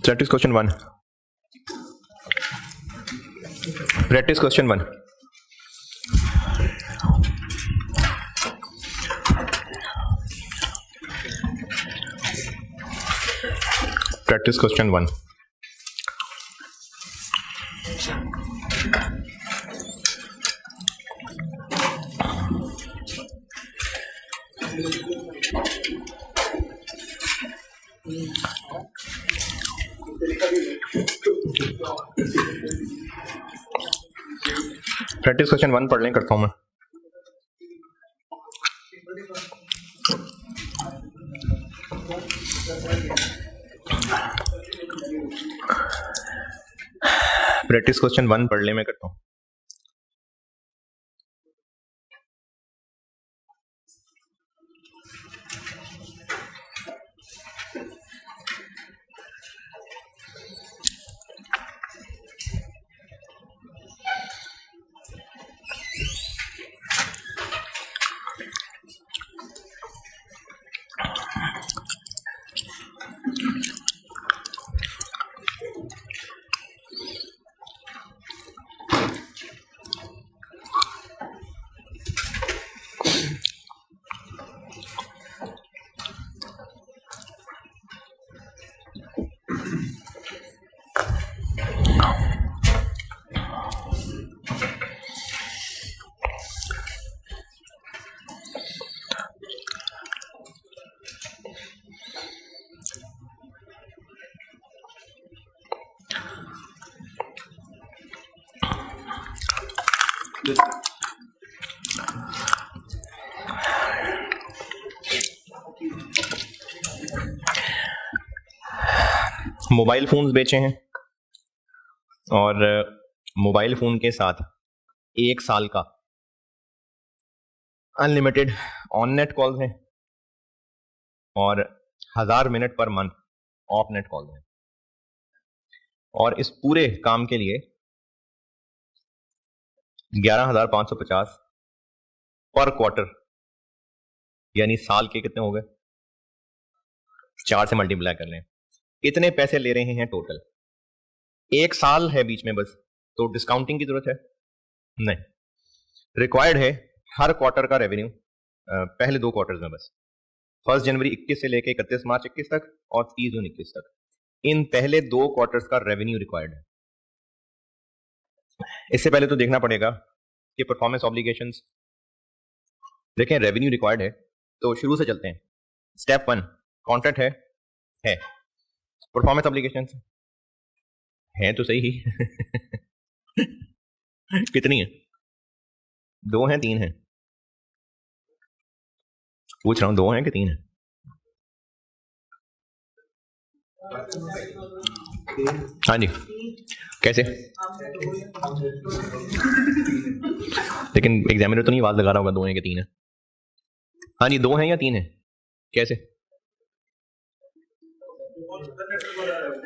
Practice question 1. Practice question 1. Practice question 1. Practice question 1 पढ़ लें, करता हूं मैं। प्रैक्टिस क्वेश्चन 1 पढ़ लें, मैं करता हूं। मोबाइल फोन्स बेचे हैं और मोबाइल फोन के साथ 1 साल का अनलिमिटेड ऑन नेट कॉल्स हैं और 1000 minute per month of net calls हैं। और इस पूरे काम के लिए 11,550 पर क्वार्टर, यानी साल के कितने हो गए, 4 से मल्टीप्लाई कर लें, इतने पैसे ले रहे हैं टोटल। 1 साल है बीच में बस, तो डिस्काउंटिंग की जरूरत है नहीं। रिक्वायर्ड है हर क्वार्टर का रेवेन्यू, पहले 2 क्वार्टर्स में बस, 1 जनवरी 21 से लेकर 31 मार्च 21 तक और 30 जून 21 तक, इन पहले 2 क्वार्टर्स का रेवेन्यू रिक्वायर्ड है। इससे पहले तो देखना पड़ेगा कि परफॉर्मेंस ऑब्लिगेशंस, देखें रेवेन्यू रिक्वायर्ड है तो शुरू से चलते हैं। स्टेप 1 कॉन्ट्रैक्ट है परफॉर्मेंस ऑब्लिगेशंस है तो सही ही कितनी है? 2 हैं 3 हैं? पूछ रहा हूं, 2 हैं कि 3 हैं? हाँ जी, कैसे? लेकिन एग्जामिनर तो नहीं आवाज लगा रहा होगा 2 हैं कि 3 हैं। हाँ जी, 2 हैं या 3 हैं? कैसे?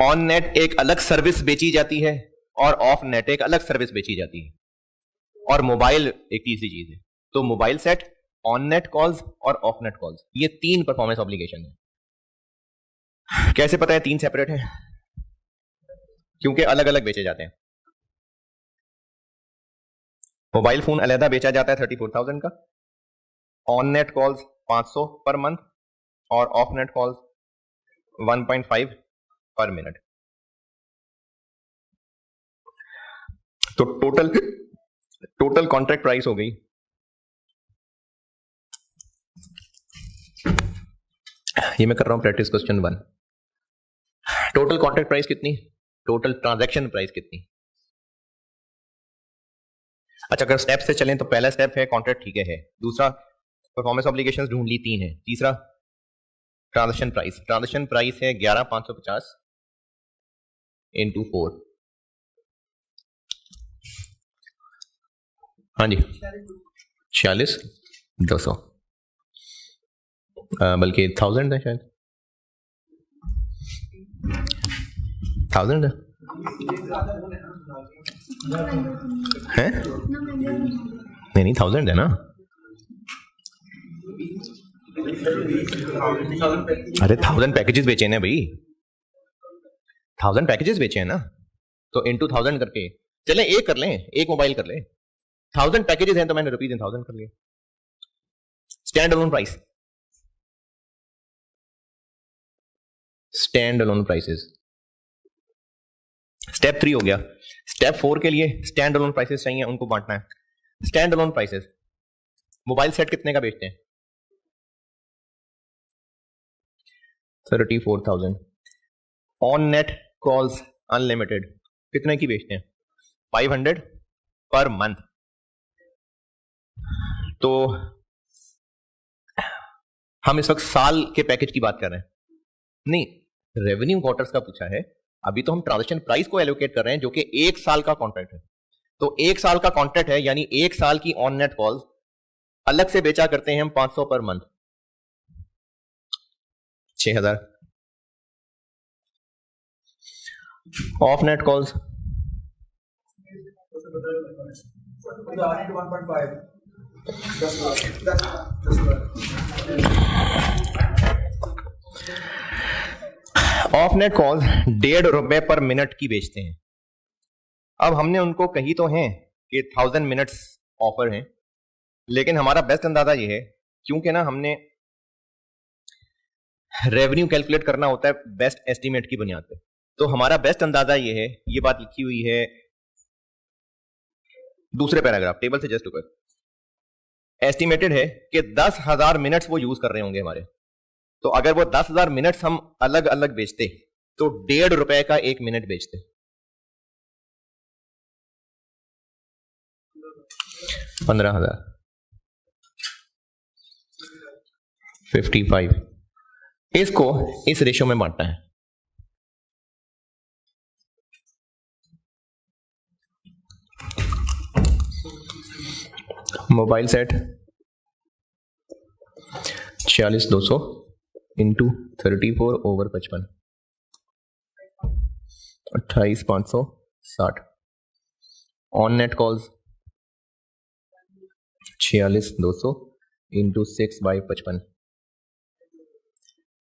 ऑन नेट एक अलग सर्विस बेची जाती है और ऑफ नेट एक अलग सर्विस बेची जाती है, और मोबाइल एक तीसरी चीज है। तो mobile set, on net calls और ऑफ नेट कॉल्स, ये 3 परफॉर्मेंस ऑब्लिगेशन है। कैसे पता है 3 सेपरेट है? क्योंकि अलग अलग बेचे जाते हैं। मोबाइल फोन अलहदा बेचा जाता है 34,000 का, on net calls 500 per month और ऑफ नेट कॉल्स 1.5 पर मिनट। तो टोटल कॉन्ट्रैक्ट प्राइस हो गई ये मैं कर रहा हूं practice question 1। Total contract price कितनी? टोटल ट्रांजैक्शन प्राइस कितनी? अच्छा, अगर स्टेप से चलें तो पहला स्टेप है कॉन्ट्रैक्ट, ठीक है। दूसरा परफॉर्मेंस ऑब्लिगेशंस ढूंढ ली, 3 है। तीसरा ट्रांजैक्शन प्राइस है 11,550 into 4। हाँ जी, 46,200, बल्कि 1000 है शायद, 1000 है? नहीं 1000 है ना? अरे 1000 पैकेजेस बेचे ना भाई, 1000 पैकेजेस बेचे हैं ना, तो इंटू 1000 करके चले एक कर लें, एक मोबाइल कर लें। 1000 पैकेजेस हैं तो मैंने रुपीज इन 1000 कर लिया। Stand alone price, stand alone prices. Step 3 हो गया। स्टेप 4 के लिए स्टैंड अलोन प्राइसेस चाहिए, उनको बांटना है। Stand alone prices, mobile set कितने का बेचते हैं? 34,000। ऑन नेट कॉल्स अनलिमिटेड कितने की बेचते हैं? 500 पर मंथ। तो हम इस वक्त साल के पैकेज की बात कर रहे हैं, नहीं रेवेन्यू क्वार्टर्स का पूछा है। अभी तो हम ट्रांजैक्शन प्राइस को एलोकेट कर रहे हैं जो कि 1 साल का कॉन्ट्रैक्ट है। तो 1 साल का कॉन्ट्रैक्ट है, यानी 1 साल की ऑन नेट कॉल्स अलग से बेचा करते हैं हम 500 per month, 6000। Of net calls of net calls 1.5 रुपए पर मिनट की बेचते हैं। अब हमने उनको कही तो हैं कि 1000 मिनट्स ऑफर हैं, लेकिन हमारा बेस्ट अंदाजा ये है, क्योंकि ना हमने रेवेन्यू कैलकुलेट करना होता है बेस्ट एस्टीमेट की बुनियाद पे, तो हमारा बेस्ट अंदाजा ये है, ये बात लिखी हुई है दूसरे पैराग्राफ टेबल से जस्ट ऊपर। एस्टिमेटेड है कि 10,000 मिनट्स वो यूज कर रहे होंगे हमारे। तो अगर वो 10,000 मिनट्स हम अलग अलग बेचते तो 1.5 रुपए का 1 मिनट बेचते। 15,000, 55। इसको इस रेशियो में बांटना है। Mobile set 46,200 into 34 over 55, 28,560। On net calls 46,200 into 6/55,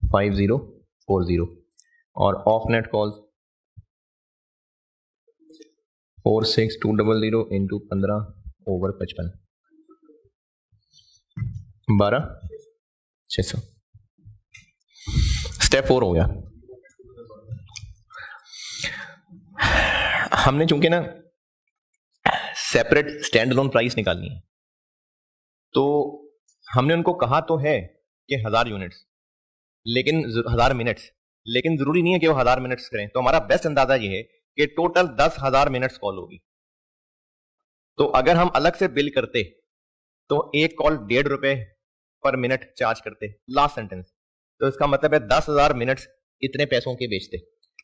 5040। और of net calls 46,200 into 15 over 55, 12,600। Step 4 हो गया। हमने चूंकि ना सेपरेट स्टैंड अलोन प्राइस निकालनी है, तो हमने उनको कहा तो है कि 1000 यूनिट्स, लेकिन 1000 मिनट्स, लेकिन जरूरी नहीं है कि वो 1000 मिनट्स करें। तो हमारा बेस्ट अंदाजा ये है कि टोटल 10,000 मिनट्स कॉल होगी। तो अगर हम अलग से बिल करते तो एक कॉल 1.5 रुपए पर मिनट चार्ज करते, लास्ट सेंटेंस। तो इसका मतलब है 10,000 मिनट्स इतने पैसों के बेचते।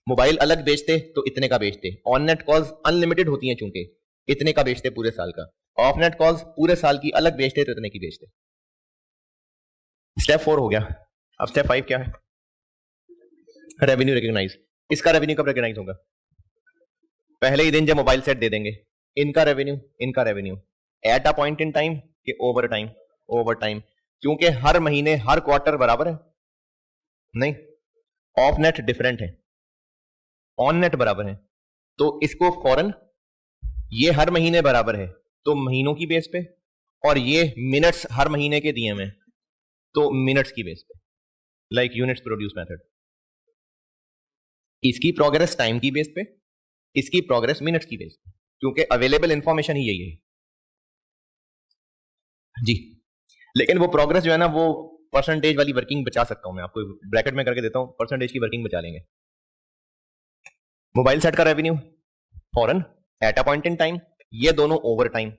मोबाइल अलग बेचते तो इतने का बेचते। ऑन नेट कॉल्स अनलिमिटेड होती हैं चूंकि, इतने का बेचते पूरे साल का। ऑफ नेट कॉल्स पूरे साल की अलग बेचते तो इतने की बेचते। स्टेप 4 हो गया। अब स्टेप 5 क्या है? Revenue recognise. इसका रेवेन्यू कब रिकॉग्नाइज होगा? पहले ही दिन जब मोबाइल सेट दे देंगे। इनका revenue eight a point in time कि ओवर टाइम? ओवर टाइम, क्योंकि हर महीने हर क्वार्टर बराबर है नहीं। ऑफ नेट डिफरेंट है, ऑन नेट बराबर है। तो इसको फौरन, ये हर महीने बराबर है तो महीनों की बेस पे, और ये मिनट्स हर महीने के दिए में तो मिनट्स की बेस पे, लाइक यूनिट्स प्रोड्यूस मेथड। इसकी प्रोग्रेस टाइम की बेस पे, इसकी प्रोग्रेस मिनट्स की बेस पे, क्योंकि अवेलेबल इंफॉर्मेशन ही यही है जी। लेकिन वो प्रोग्रेस जो है ना, वो परसेंटेज वाली वर्किंग बचा सकता हूं मैं, आपको ब्रैकेट में करके देता हूं, परसेंटेज की वर्किंग बचा लेंगे। मोबाइल सेट का revenue foreign eight a point in time, ये दोनों ओवर टाइम।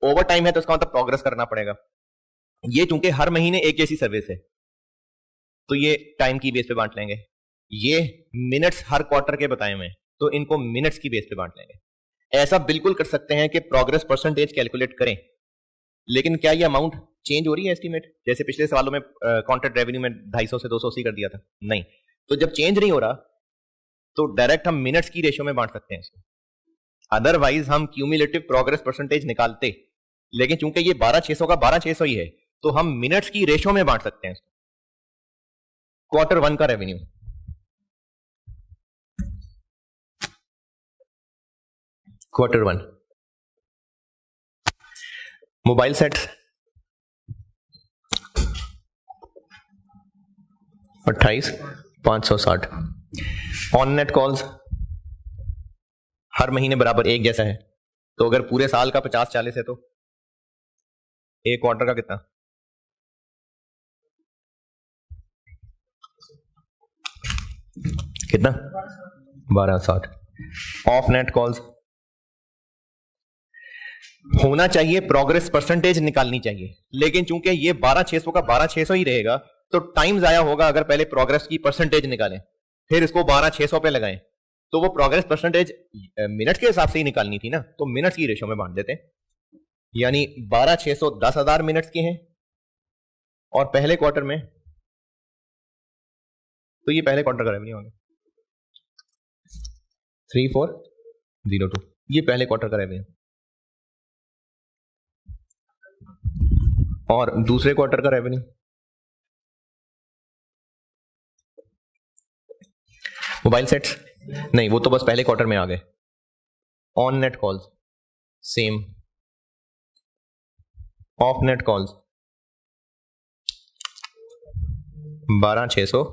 ओवर टाइम है तो इसका मतलब प्रोग्रेस करना पड़ेगा। ये चूंकि हर महीने एक जैसी सर्विस है तो ये टाइम की बेस पे बांट लेंगे। ये मिनट्स हर क्वार्टर के बताए हुए, तो इनको मिनट्स की बेस पे बांट लेंगे। ऐसा बिल्कुल कर सकते हैं कि प्रोग्रेस परसेंटेज कैलकुलेट करें, लेकिन क्या ये अमाउंट चेंज हो रही है एस्टीमेट? जैसे पिछले सवालों में कॉन्ट्रैक्ट रेवेन्यू में 250 से 280 कर दिया था, नहीं। तो जब चेंज नहीं हो रहा तो डायरेक्ट हम मिनट्स की रेशियो में बांट सकते हैं इसको। अदरवाइज हम क्यूमुलेटिव प्रोग्रेस परसेंटेज निकालते, लेकिन चूंकि ये 12,600 का 12,600 ही है तो हम मिनट्स की रेशियो में बांट सकते हैं इसको। क्वार्टर 1 का revenue Q1 mobile sets 28,560। On net calls her महीने बराबर एक जैसा है, तो अगर पूरे साल का 50-40 है तो एक क्वार्टर का कितना? कितना? 1260। ऑफ नेट कॉल्स होना चाहिए, प्रोग्रेस परसेंटेज निकालनी चाहिए, लेकिन चूंकि ये 12600 का 12600 ही रहेगा तो टाइम जाया होगा अगर पहले प्रोग्रेस की परसेंटेज निकालें फिर इसको 12600 पे लगाएं, तो वो प्रोग्रेस परसेंटेज मिनट के हिसाब से ही निकालनी थी ना, तो मिनट्स की रेशो में बांट देते हैं। यानी 12600 10,000 मिनट्स के हैं और पहले क्वार्टर में तो ये पहले क्वार्टर का रेवेन्यू होगा 3402, ये पहले क्वार्टर का रेवेन्यू। और दूसरे क्वार्टर का रेवेन्यू मोबाइल सेट्स नहीं, वो तो बस पहले क्वार्टर में आ गए। On net calls same, of net calls 12,600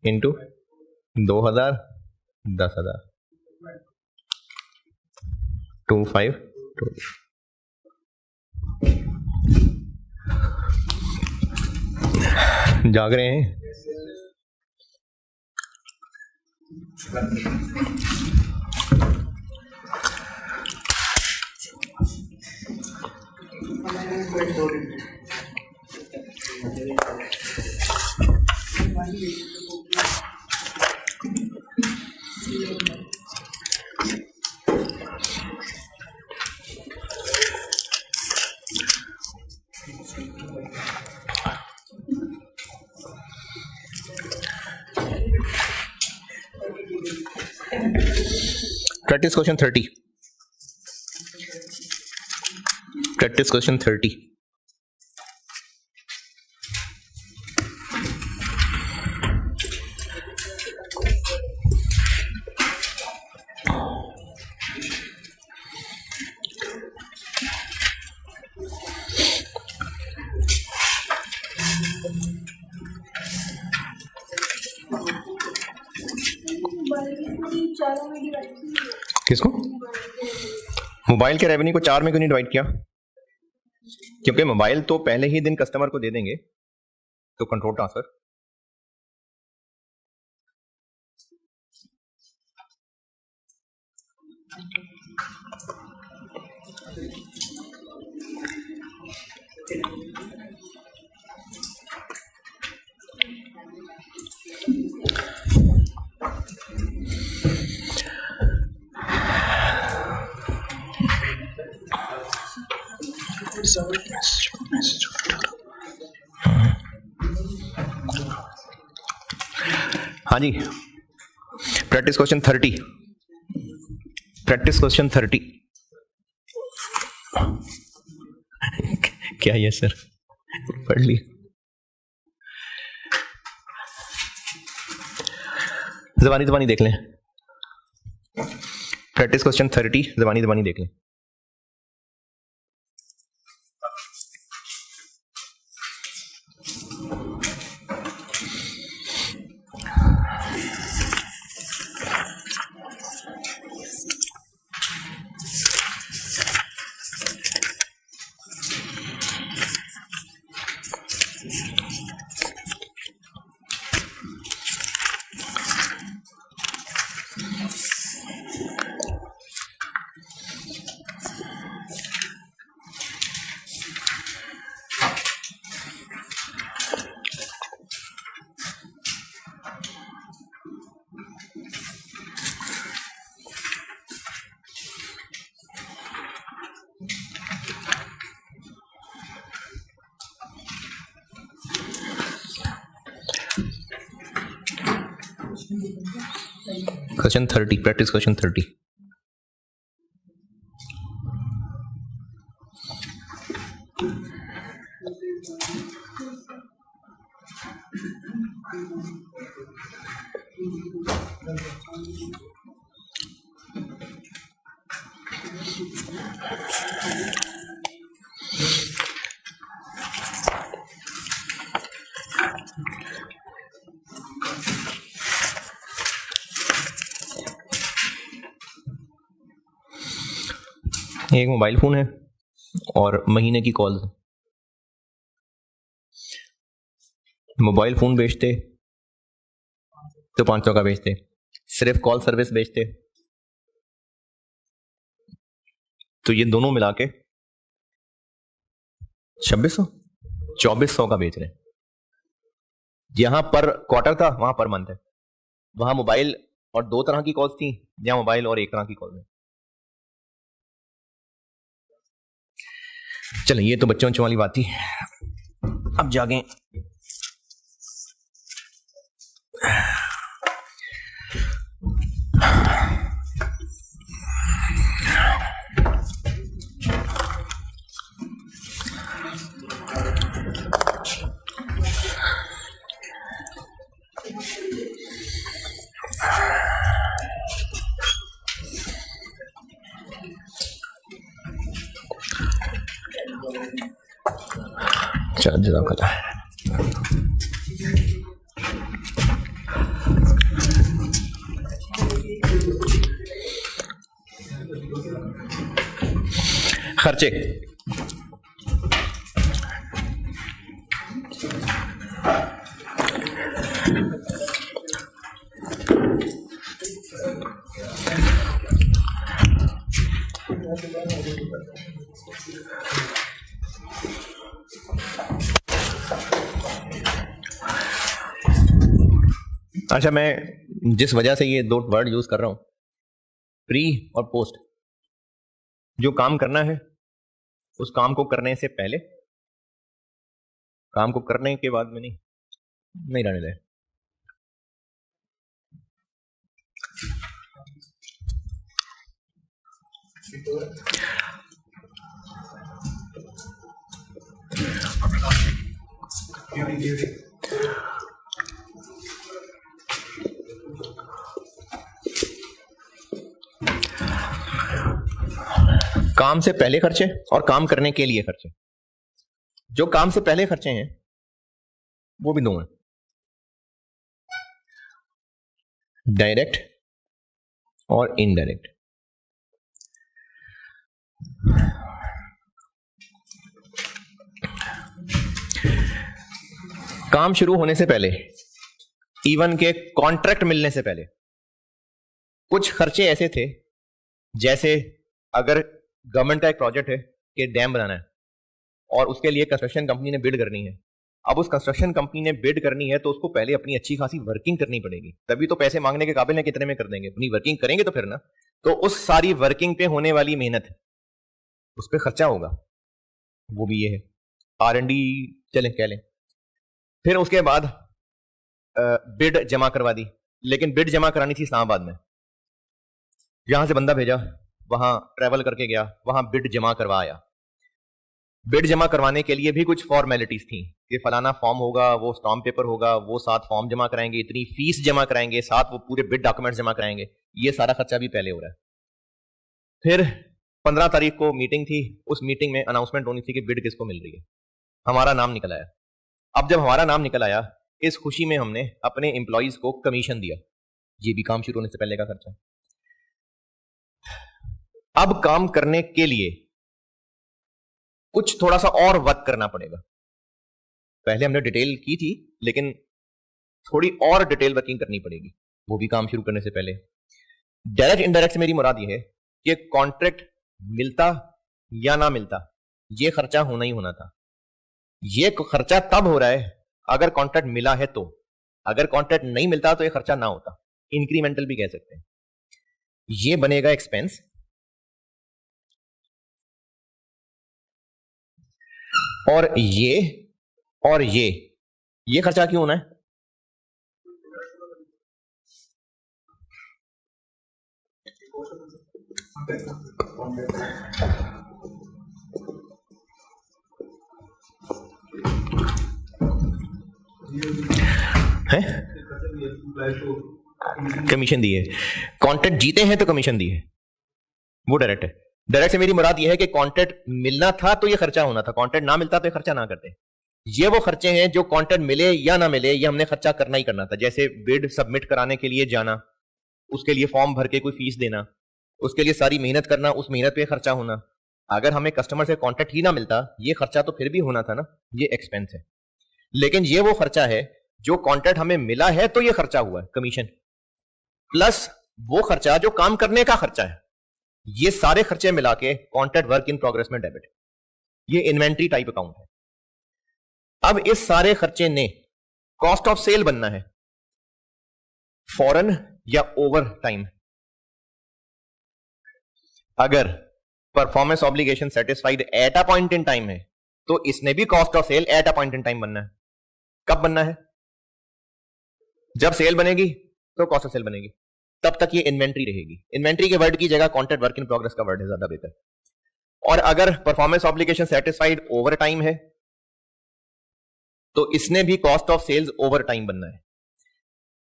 into 2,000 10,000 2,520। जाग रहे हैं? Practice question 30. Practice question 30. किसको? मोबाइल के रेवेन्यू को 4 में क्यों नहीं डिवाइड किया? क्योंकि मोबाइल तो पहले ही दिन कस्टमर को दे देंगे, तो कंट्रोल ट्रांसफर। हाँ जी, प्रैक्टिस क्वेश्चन 30। प्रैक्टिस क्वेश्चन 30 क्या है सर? पढ़ ली? ज़बानी ज़बानी देख लें। प्रैक्टिस क्वेश्चन 30 ज़बानी ज़बानी देख लें। Question 30, practice question 30. एक मोबाइल फोन है और महीने की कॉल्स। मोबाइल फोन बेचते तो 500 का बेचते, सिर्फ कॉल सर्विस बेचते तो ये दोनों मिला के 2600 2400 का बेच रहे हैं। यहां पर क्वार्टर था, वहां पर मंथ है। वहां मोबाइल और 2 तरह की कॉल्स थी, यहां मोबाइल और 1 तरह की कॉल है। चलें, ये तो बच्चों वाली बात थी। अब जागे। चल जज़ाकल्लाह। खर्चे। अच्छा, मैं जिस वजह से ये 2 वर्ड यूज कर रहा हूं, प्री और पोस्ट, जो काम करना है उस काम को करने से पहले, काम को करने के बाद में नहीं रहने दे। काम से पहले खर्चे और काम करने के लिए खर्चे। जो काम से पहले खर्चे हैं वो भी 2 हैं, डायरेक्ट और इनडायरेक्ट। काम शुरू होने से पहले, इवन के कॉन्ट्रैक्ट मिलने से पहले, कुछ खर्चे ऐसे थे, जैसे अगर गवर्नमेंट का एक प्रोजेक्ट है कि डैम बनाना है और उसके लिए कंस्ट्रक्शन कंपनी ने बिड करनी है। अब उस कंस्ट्रक्शन कंपनी ने बिड करनी है तो उसको पहले अपनी अच्छी खासी वर्किंग करनी पड़ेगी, तभी तो पैसे मांगने के काबिल है कितने में कर देंगे। अपनी वर्किंग करेंगे तो फिर ना, तो उस सारी वर्किंग पे होने वाली मेहनत, उस पर खर्चा होगा, वो भी ये है। R&D चलें कह लें। फिर उसके बाद बिड जमा करवा दी, लेकिन बिड जमा करानी थी इस्लामाबाद में। यहां से बंदा भेजा, वहां ट्रैवल करके गया, वहां बिड जमा करवाया। बिड जमा करवाने के लिए भी कुछ फॉर्मेलिटीज थी कि फलाना फॉर्म होगा, वो स्टॉम्प पेपर होगा, वो 7 फॉर्म जमा कराएंगे, इतनी फीस जमा कराएंगे, साथ वो पूरे बिड डॉक्यूमेंट जमा कराएंगे। ये सारा खर्चा भी पहले हो रहा है। फिर 15 तारीख को मीटिंग थी, उस मीटिंग में अनाउंसमेंट होनी थी कि बिड किसको मिल रही है। हमारा नाम निकल आया। अब जब हमारा नाम निकल आया, इस खुशी में हमने अपने एम्प्लॉइज को कमीशन दिया। ये भी काम शुरू होने से पहले का खर्चा। अब काम करने के लिए कुछ थोड़ा सा और वर्क करना पड़ेगा। पहले हमने डिटेल की थी, लेकिन थोड़ी और डिटेल वर्किंग करनी पड़ेगी, वो भी काम शुरू करने से पहले। डायरेक्ट इनडायरेक्ट से मेरी मुराद ये है कि कॉन्ट्रैक्ट मिलता या ना मिलता, ये खर्चा होना ही होना था। ये खर्चा तब हो रहा है अगर कॉन्ट्रैक्ट मिला है तो, अगर कॉन्ट्रैक्ट नहीं मिलता तो ये खर्चा ना होता। इंक्रीमेंटल भी कह सकते हैं। ये बनेगा एक्सपेंस, और ये खर्चा क्यों होना है? है कमीशन दी है। कॉन्ट्रैक्ट जीते हैं तो कमीशन दी है, वो डायरेक्ट है। डायरेक्ट से मेरी मुराद यह है कि कॉन्ट्रैक्ट मिलना था तो ये खर्चा होना था, कॉन्ट्रैक्ट ना मिलता तो ये खर्चा ना करते। ये वो खर्चे हैं जो कॉन्ट्रैक्ट मिले या ना मिले, ये हमने खर्चा करना ही करना था। जैसे बिड सबमिट कराने के लिए जाना, उसके लिए फॉर्म भर के कोई फीस देना, उसके लिए सारी मेहनत करना, उस मेहनत पे खर्चा होना, अगर हमें कस्टमर से कॉन्ट्रैक्ट ही ना मिलता, ये खर्चा तो फिर भी होना था ना, ये एक्सपेंस है। लेकिन ये वो खर्चा है जो कॉन्ट्रैक्ट हमें मिला है तो ये खर्चा हुआ है, कमीशन प्लस वो खर्चा जो काम करने का खर्चा है। ये सारे खर्चे मिला के कॉन्ट्रैक्ट वर्क इन प्रोग्रेस में डेबिट, ये इन्वेंट्री टाइप अकाउंट है। अब इस सारे खर्चे ने कॉस्ट ऑफ सेल बनना है, फॉरन या ओवर टाइम। अगर performance obligation satisfied at a point in time है तो इसने भी cost of sale at a point in time बनना है। कब बनना है? जब सेल बनेगी तो कॉस्ट ऑफ सेल बनेगी, तब तक ये इन्वेंट्री रहेगी। इन्वेंट्री के वर्ड की जगह कॉन्ट्रैक्ट वर्क इन प्रोग्रेस का वर्ड है ज्यादा बेहतर। और अगर performance obligation satisfied over time है तो इसने भी cost of sales over time बनना है,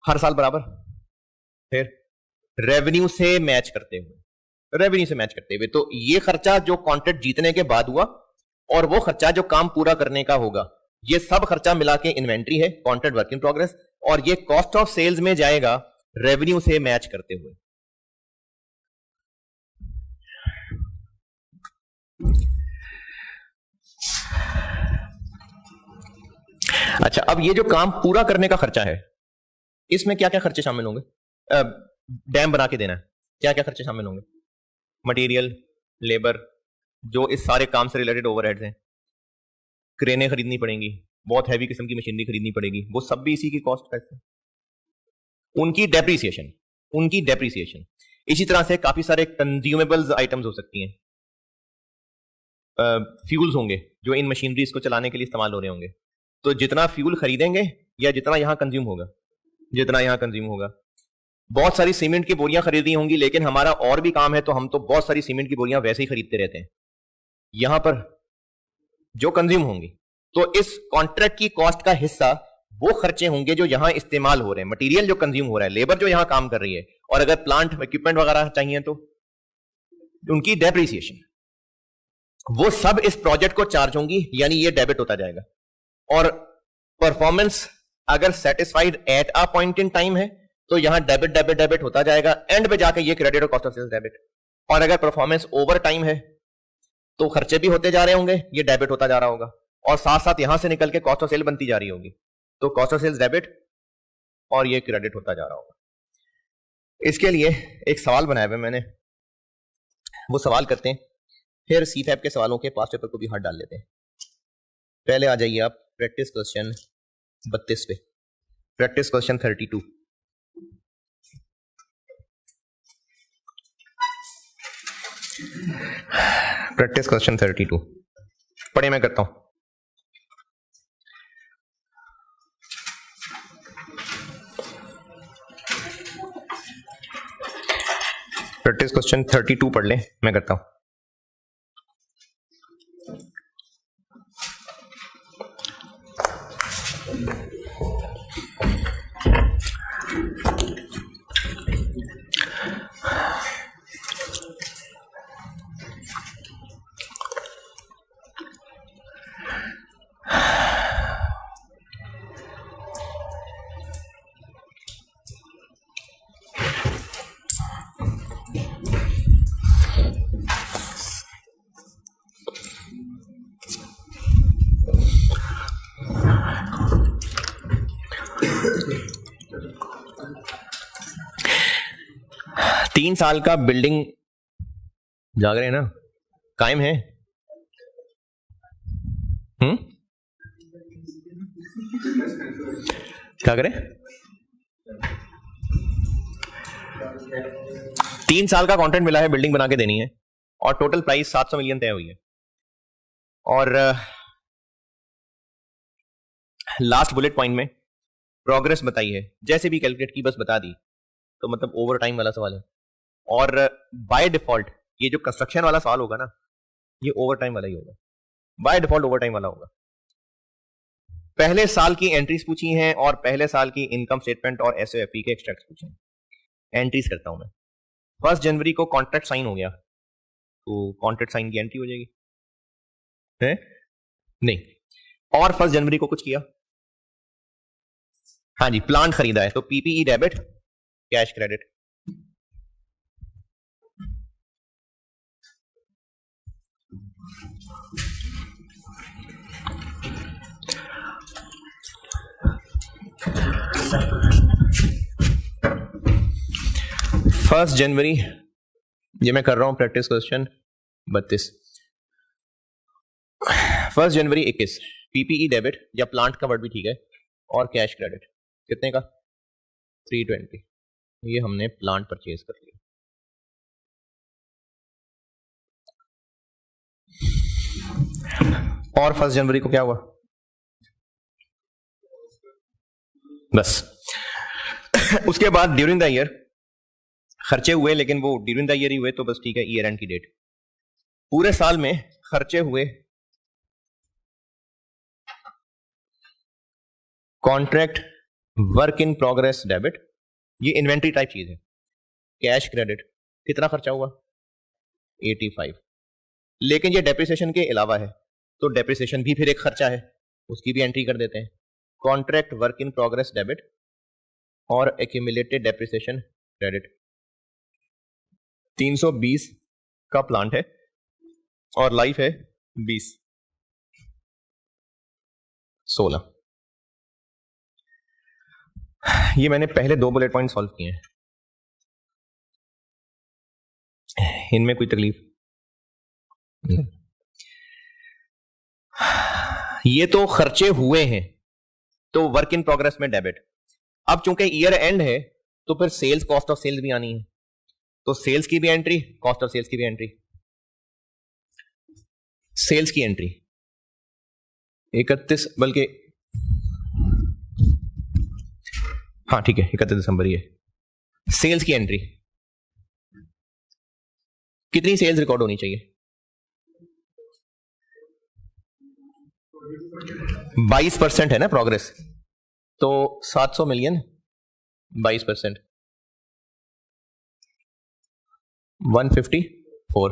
हर साल बराबर। फिर रेवेन्यू से मैच करते हुए, तो ये खर्चा जो कॉन्ट्रैक्ट जीतने के बाद हुआ और वो खर्चा जो काम पूरा करने का होगा, ये सब खर्चा मिला के इन्वेंट्री है, कॉन्ट्रैक्ट वर्क इन प्रोग्रेस, और ये कॉस्ट ऑफ सेल्स में जाएगा रेवेन्यू से मैच करते हुए। अच्छा, अब ये जो काम पूरा करने का खर्चा है, इसमें क्या क्या खर्चे शामिल होंगे? डैम बना के देना है, क्या क्या खर्चे शामिल होंगे? मटेरियल, लेबर, जो इस सारे काम से रिलेटेड ओवरहेड्स हैं, क्रेनें खरीदनी पड़ेंगी, बहुत हैवी किस्म की मशीनरी खरीदनी पड़ेगी, वो सब भी इसी की कॉस्ट का हिस्सा। उनकी डेप्रीसिएशन, इसी तरह से काफी सारे कंज्यूमेबल्स आइटम्स हो सकती हैं, फ्यूल्स होंगे जो इन मशीनरीज को चलाने के लिए इस्तेमाल हो रहे होंगे। तो जितना फ्यूल खरीदेंगे या जितना यहां कंज्यूम होगा, बहुत सारी सीमेंट की बोरियां खरीदी होंगी, लेकिन हमारा और भी काम है तो हम तो बहुत सारी सीमेंट की बोरियां वैसे ही खरीदते रहते हैं। यहां पर जो कंज्यूम होंगी, तो इस कॉन्ट्रैक्ट की कॉस्ट का हिस्सा वो खर्चे होंगे जो यहां इस्तेमाल हो रहे हैं, मटेरियल जो कंज्यूम हो रहा है, लेबर जो यहां काम कर रही है, और अगर प्लांट इक्विपमेंट वगैरह चाहिए तो उनकी डेप्रीसिएशन, वो सब इस प्रोजेक्ट को चार्ज होंगी, यानी ये डेबिट होता जाएगा। और परफॉर्मेंस अगर satisfied at a point in time है तो यहां डेबिट होता जाएगा, एंड पे जाके ये क्रेडिट और कॉस्ट ऑफ सेल्स डेबिट। और अगर परफॉर्मेंस ओवर टाइम है तो खर्चे भी होते जा रहे होंगे, ये डेबिट होता जा रहा होगा, और साथ साथ यहां से निकल के कॉस्ट ऑफ सेल बनती जा रही होगी, तो कॉस्ट ऑफ सेल्स डेबिट और ये क्रेडिट होता जा रहा होगा। इसके लिए एक सवाल बनाया हुआ मैंने, वो सवाल करते हैं, फिर सीफैप के सवालों के पास्ट पेपर को भी हाथ डाल लेते हैं। पहले आ जाइए आप प्रैक्टिस क्वेश्चन 32 पे, प्रैक्टिस क्वेश्चन 32। प्रैक्टिस क्वेश्चन 32 पढ़े, मैं करता हूं। प्रैक्टिस क्वेश्चन 32 पढ़ ले, मैं करता हूं। तीन साल का बिल्डिंग, जाग रहे हैं ना, कायम है। क्या करें? 3 साल का कॉन्ट्रैक्ट मिला है, बिल्डिंग बना के देनी है, और टोटल प्राइस 700 मिलियन तय हुई है। और लास्ट बुलेट पॉइंट में प्रोग्रेस बताई है, जैसे भी कैलकुलेट की बस बता दी, तो मतलब ओवर टाइम वाला सवाल है। और बाय डिफॉल्ट ये जो कंस्ट्रक्शन वाला सवाल होगा ना, ये ओवर टाइम वाला ही होगा, बाय डिफॉल्ट ओवर टाइम वाला होगा। पहले साल की एंट्रीज पूछी हैं और पहले साल की इनकम स्टेटमेंट और एसओएफई के एक्सट्रैक्ट्स पूछे हैं। एंट्रीज करता हूं मैं। 1 जनवरी को कॉन्ट्रैक्ट साइन हो गया, तो कॉन्ट्रैक्ट साइन की एंट्री हो जाएगी है? नहीं। और 1 जनवरी को कुछ किया, हाँ जी, प्लांट खरीदा है, तो पीपीई डेबिट, कैश क्रेडिट। 1 जनवरी, ये मैं कर रहा हूं प्रैक्टिस क्वेश्चन 32। 1 जनवरी 21 पीपीई डेबिट या प्लांट का वर्ड भी ठीक है और कैश क्रेडिट कितने का 320, ये हमने प्लांट परचेज कर लिया। और 1 जनवरी को क्या हुआ, बस उसके बाद ड्यूरिंग द ईयर खर्चे हुए, लेकिन वो ड्यूरिंग द ईयर ही हुए तो बस ठीक है, ईयर एंड की डेट। पूरे साल में खर्चे हुए contract work in progress debit, ये इन्वेंट्री टाइप चीज है। कैश क्रेडिट कितना खर्चा हुआ 85, लेकिन ये डेप्रिसिएशन के अलावा है तो डेप्रिसिएशन भी फिर एक खर्चा है, उसकी भी एंट्री कर देते हैं। Contract work in progress debit और एक्यूमुलेटेड डेप्रिसिएशन क्रेडिट। 320 का प्लांट है और लाइफ है 20, 16। ये मैंने पहले 2 बुलेट पॉइंट सॉल्व किए हैं, इनमें कोई तकलीफ नहीं। ये तो खर्चे हुए हैं तो वर्क इन प्रोग्रेस में डेबिट। अब चूंकि ईयर एंड है तो फिर सेल्स, कॉस्ट ऑफ सेल्स भी आनी है, तो सेल्स की भी एंट्री, कॉस्ट ऑफ सेल्स की भी एंट्री। सेल्स की एंट्री 31, बल्कि हाँ ठीक है 31 दिसंबर ही है। सेल्स की एंट्री कितनी सेल्स रिकॉर्ड होनी चाहिए 22% है ना प्रोग्रेस, तो 700 मिलियन 22%, 154।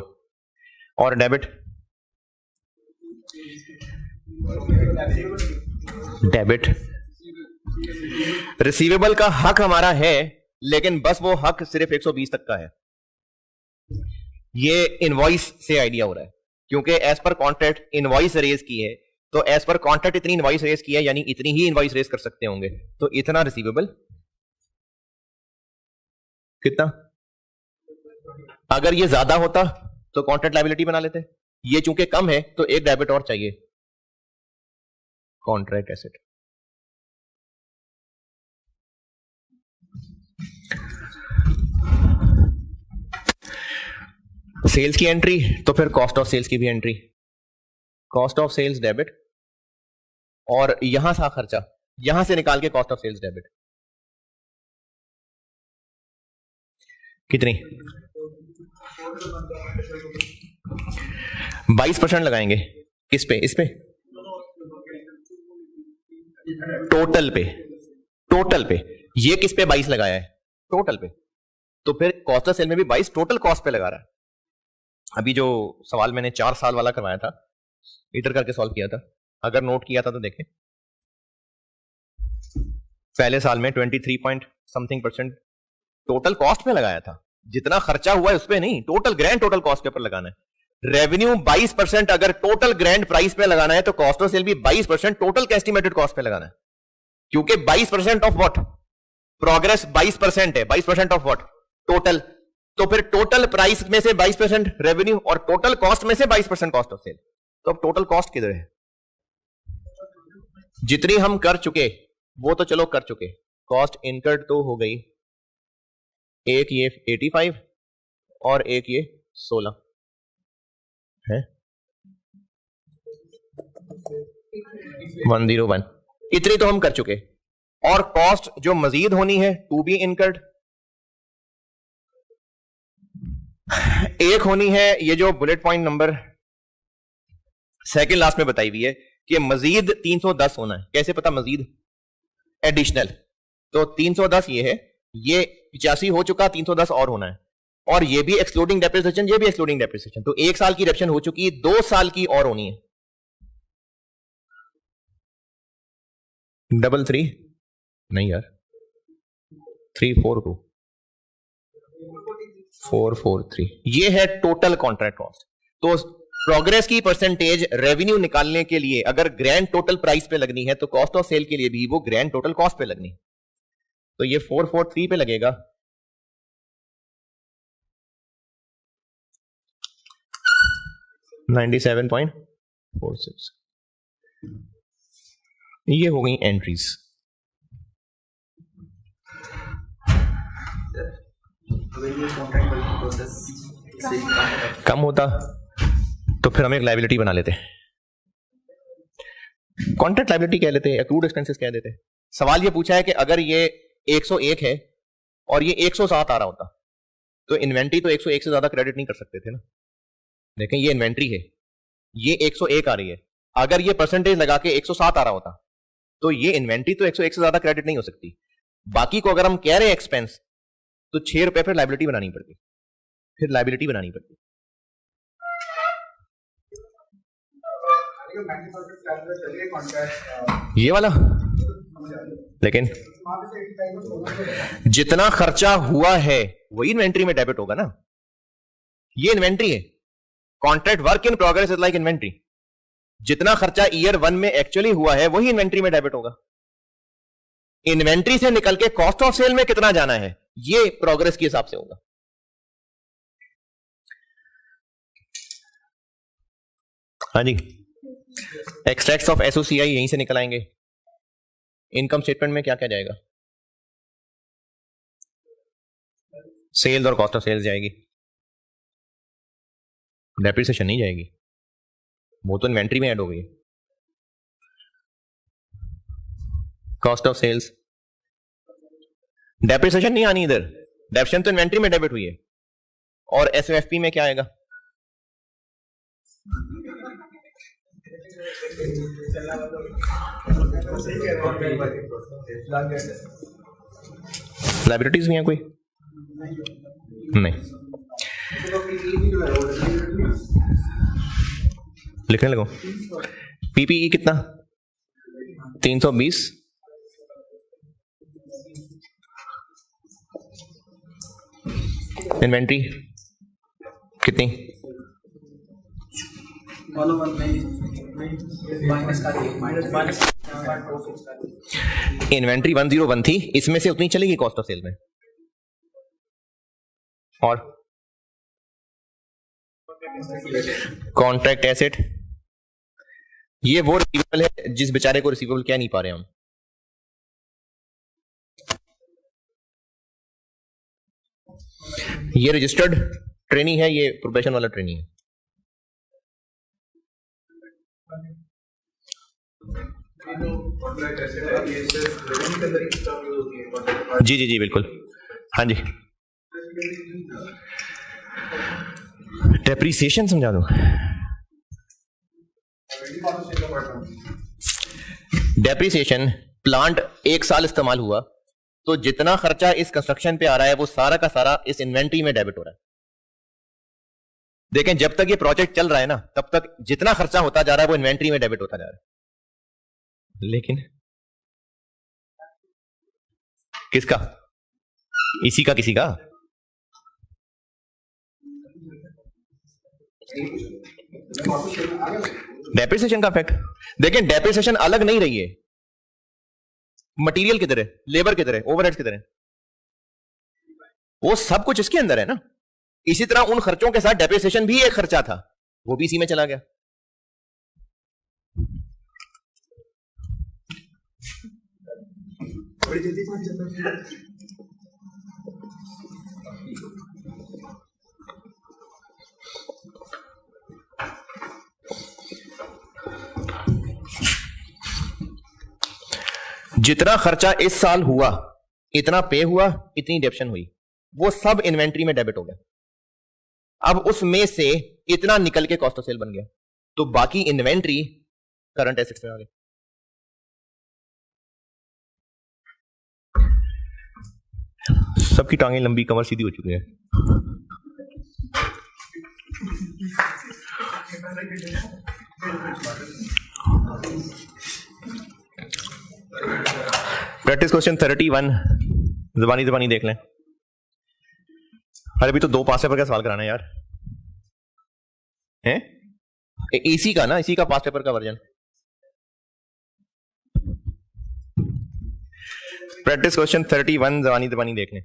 और डेबिट, डेबिट रिसीवेबल का हक हमारा है, लेकिन बस वो हक सिर्फ 120 तक का है। ये इनवॉइस से आइडिया हो रहा है, क्योंकि as per contract invoice raise की है, तो एज पर कॉन्ट्रैक्ट इतनी इनवॉइस रेज की है, यानी इतनी ही इनवॉइस रेज कर सकते होंगे, तो इतना रिसीवेबल कितना। अगर ये ज्यादा होता तो कॉन्ट्रैक्ट लायबिलिटी बना लेते, ये चूंकि कम है तो एक डेबिट और चाहिए, कॉन्ट्रैक्ट एसेट। सेल्स की एंट्री तो फिर कॉस्ट ऑफ सेल्स की भी entry, cost of sales debit, और यहां सा खर्चा, यहां से निकाल के कॉस्ट ऑफ सेल्स डेबिट कितनी 22% लगाएंगे किस पे, इस पे टोटल पे, टोटल पे ये किस पे 22 लगाया है टोटल पे, तो फिर कॉस्ट ऑफ सेल में भी 22 टोटल कॉस्ट पे लगा रहा है। अभी जो सवाल मैंने 4 साल वाला करवाया था, इधर करके सॉल्व किया था, अगर नोट किया था तो देखें, पहले साल में 23% टोटल कॉस्ट पे लगाया था, जितना खर्चा हुआ है उस पे नहीं, टोटल ग्रैंड टोटल कॉस्ट के ऊपर लगाना है। रेवेन्यू 22% अगर टोटल ग्रैंड प्राइस पे लगाना है तो कॉस्ट ऑफ सेल भी 22% टोटल के एस्टिमेटेड कॉस्ट पे लगाना है, क्योंकि 22% ऑफ व्हाट, प्रोग्रेस 22% है, 22% ऑफ व्हाट टोटल, तो फिर टोटल प्राइस में से 22% रेवेन्यू और टोटल कॉस्ट में से 22% कॉस्ट ऑफ सेल, तो अब टोटल कॉस्ट किधर है। जितनी हम कर चुके वो तो चलो कर चुके, कॉस्ट इनकर्ड तो हो गई, एक ये 85 और एक ये 16 है 101, इतनी तो हम कर चुके, और कॉस्ट जो मजीद होनी है टू बी इनकर्ड एक होनी है, ये जो bullet point number second last में बताई हुई है कि मजीद 310 होना है। कैसे पता मजीद, एडिशनल, तो 310 ये है, ये 85 हो चुका, 310 और होना है, और ये भी एक्सक्लूडिंग डेप्रिसिएशन, ये भी एक्सक्लूडिंग डेप्रिसिएशन, तो 1 साल की डिडक्शन हो चुकी है, 2 साल की और होनी है। 33 नहीं यार 342 443, ये है टोटल कॉन्ट्रैक्ट कॉस्ट। तो प्रोग्रेस की परसेंटेज रेवेन्यू निकालने के लिए अगर ग्रैंड टोटल प्राइस पे लगनी है तो कॉस्ट ऑफ सेल के लिए भी वो ग्रैंड टोटल कॉस्ट पे लगनी। तो ये 443 पे लगेगा 97.46। ये हो गई एंट्रीज। कम होता तो फिर हम एक लायबिलिटी बना लेते, कॉन्ट्रैक्ट लायबिलिटी कह लेते, एक्रूड एक्सपेंसेस कह देते। सवाल ये पूछा है कि अगर ये 101 है और ये 107 आ रहा होता तो इन्वेंट्री तो 101 से ज्यादा क्रेडिट नहीं कर सकते थे ना। देखें ये इन्वेंट्री है, ये 101 आ रही है, अगर ये परसेंटेज लगा के 107 आ रहा होता तो ये इन्वेंट्री तो 101 से ज्यादा क्रेडिट नहीं हो सकती। बाकी को अगर हम कह रहे हैं एक्सपेंस तो 6 रुपए फिर लायबिलिटी बनानी पड़ती, फिर लायबिलिटी बनानी पड़ती। ये वाला लेकिन जितना खर्चा हुआ है वही इन्वेंट्री में डेबिट होगा ना। ये इन्वेंट्री है, contract work in progress is like inventory. जितना खर्चा ईयर 1 में एक्चुअली हुआ है वही इन्वेंट्री में डेबिट होगा। इन्वेंट्री से निकल के कॉस्ट ऑफ सेल में कितना जाना है ये प्रोग्रेस के हिसाब से होगा। हाँ जी, एक्सट्रैक्ट्स ऑफ एसओसीआई यहीं से निकल आएंगे। इनकम स्टेटमेंट में क्या क्या जाएगा, सेल्स और कॉस्ट ऑफ सेल्स जाएगी, डेप्रिसिएशन नहीं जाएगी, वो तो इन्वेंट्री में ऐड हो गई। कॉस्ट ऑफ सेल्स, डेप्रिसिएशन नहीं आनी इधर, डेप्रिसिएशन तो इन्वेंट्री में डेबिट हुई है। और एसओएफपी में क्या आएगा, लायबिलिटीज भी हैं कोई नहीं, लिखने लगो। पीपीई कितना 320, इन्वेंट्री कितनी, इन्वेंट्री 101 थी, इसमें से उतनी चलेगी कॉस्ट ऑफ सेल में। और कॉन्ट्रैक्ट एसेट, ये वो रिसीवेबल है जिस बेचारे को रिसीवेबल क्या नहीं पा रहे हम। ये रजिस्टर्ड ट्रेनी है, ये प्रोबेशन वाला ट्रेनी है। जी जी जी बिल्कुल, हाँ जी। डेप्रिसिएशन समझा दूं, डेप्रिसिएशन प्लांट 1 साल इस्तेमाल हुआ तो जितना खर्चा इस कंस्ट्रक्शन पे आ रहा है वो सारा का सारा इस इन्वेंट्री में डेबिट हो रहा है। देखें जब तक ये प्रोजेक्ट चल रहा है ना तब तक जितना खर्चा होता जा रहा है वो इन्वेंट्री में डेबिट होता जा रहा है। लेकिन किसका, इसी का किसी का, डेप्रिसिएशन का इफेक्ट। देखें डेप्रिसिएशन अलग नहीं रही है, मटेरियल किधर है, लेबर किधर है, ओवरहेड्स किधर है, वो सब कुछ इसके अंदर है ना। इसी तरह उन खर्चों के साथ डेप्रिसिएशन भी एक खर्चा था, वो भी इसी में चला गया। जितना खर्चा इस साल हुआ, इतना पे हुआ, इतनी डेप्शन हुई, वो सब इन्वेंट्री में डेबिट हो गया। अब उसमें से इतना निकल के कॉस्ट ऑफ सेल बन गया, तो बाकी इन्वेंट्री करंट एसेट्स में आ गई। सबकी टांगें लंबी, कमर सीधी हो चुकी है। प्रैक्टिस क्वेश्चन 31 ज़बानी ज़बानी देख लें। अरे अभी तो 2 पास पेपर का सवाल कराना है यार, हैं? इसी का ना, इसी का पास पेपर का वर्जन। प्रैक्टिस क्वेश्चन 31 जबानी जबानी देख लें।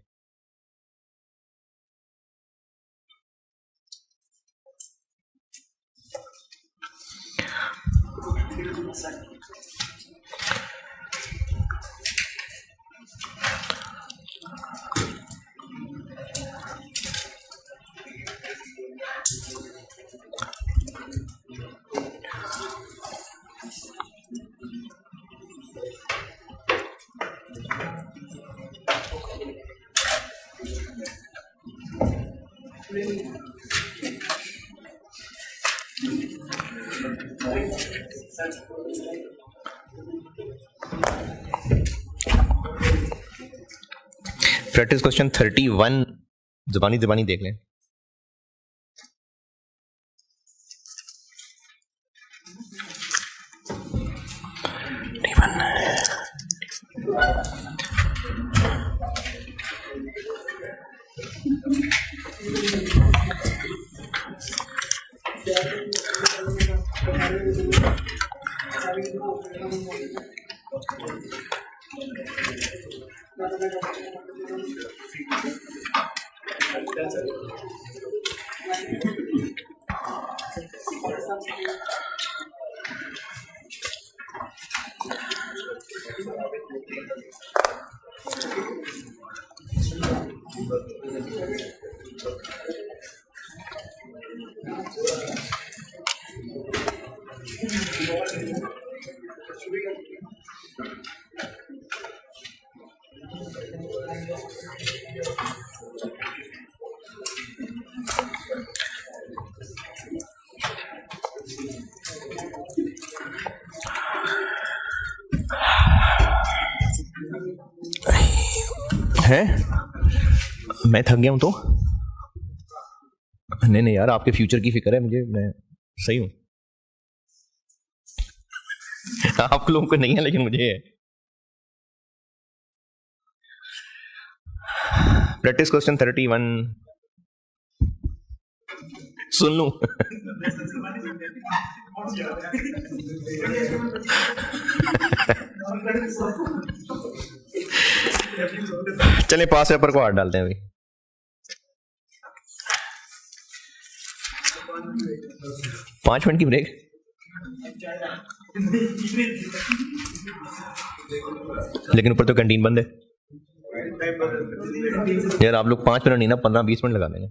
प्रैक्टिस क्वेश्चन 31 जुबानी जुबानी देख लें। है मैं थक गया हूं तो नहीं यार, आपके फ्यूचर की फिक्र है मुझे, मैं सही हूं। आप लोगों को नहीं है लेकिन मुझे है। प्रैक्टिस क्वेश्चन 31 सुन लूं। चलिए पास पेपर को हाथ डालते हैं अभी। पांच मिनट की ब्रेक। लेकिन ऊपर तो कैंटीन बंद है यार। आप लोग 5 मिनट नहीं ना 15-20 मिनट लगा देंगे।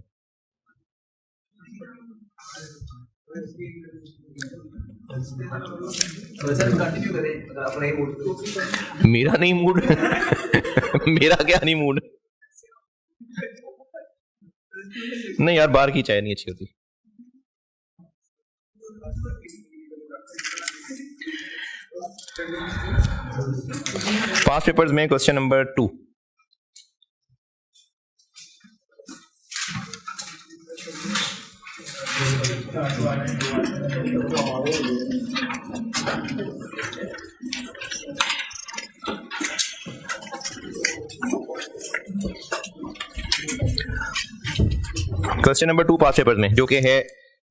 मेरा नहीं मूड। मेरा क्या नहीं मूड। नहीं यार, बाहर की चाय नहीं अच्छी होती। पास्ट पेपर्स में question number 2। Question number 2 past paper में, जो कि है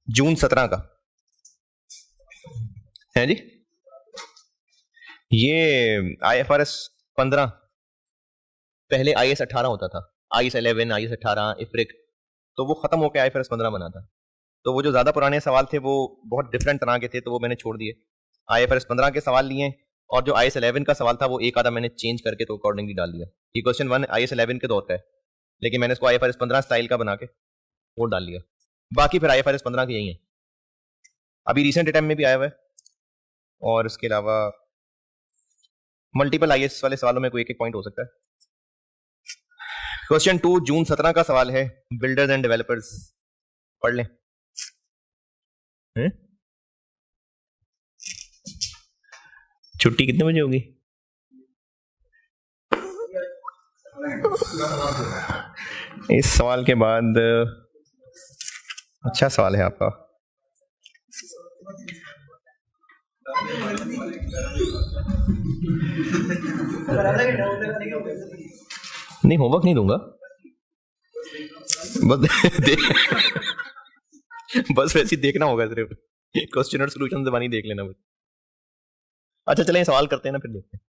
जून 17 का है जी। ये IFRS 15 पहले IAS 18 होता था। IAS 11, IAS 18, IFRIC, तो वो खत्म होकर IFRS 15 बना था। तो वो जो ज्यादा पुराने सवाल थे वो बहुत डिफरेंट तरह के थे, तो वो मैंने छोड़ दिए। IFRS 15 के सवाल लिए, और जो IAS 11 का सवाल था वो एक आधा मैंने चेंज करके तो अकॉर्डिंगली डाल दिया। ये क्वेश्चन 1 IAS 11 के दौर का है, लेकिन मैंने इसको IFRS 15 स्टाइल का बना के वो डाल लिया। बाकी फिर IFRS 15 के यही है। अभी रिसेंट टाइम में भी आया हुआ है, और इसके अलावा मल्टीपल IAS वाले सवालों में कोई एक पॉइंट हो सकता है। क्वेश्चन 2 जून 17 का सवाल है, बिल्डर्स एंड डेवलपर्स। पढ़ लें। छुट्टी कितने बजे होगी? इस सवाल के बाद अच्छा सवाल है आपका। नहीं, होमवर्क नहीं दूंगा, बस वैसे ही देखना होगा सिर्फ। क्वेश्चन और सॉल्यूशन जबानी देख लेना बस। अच्छा चलें सवाल करते हैं ना, फिर देखते हैं।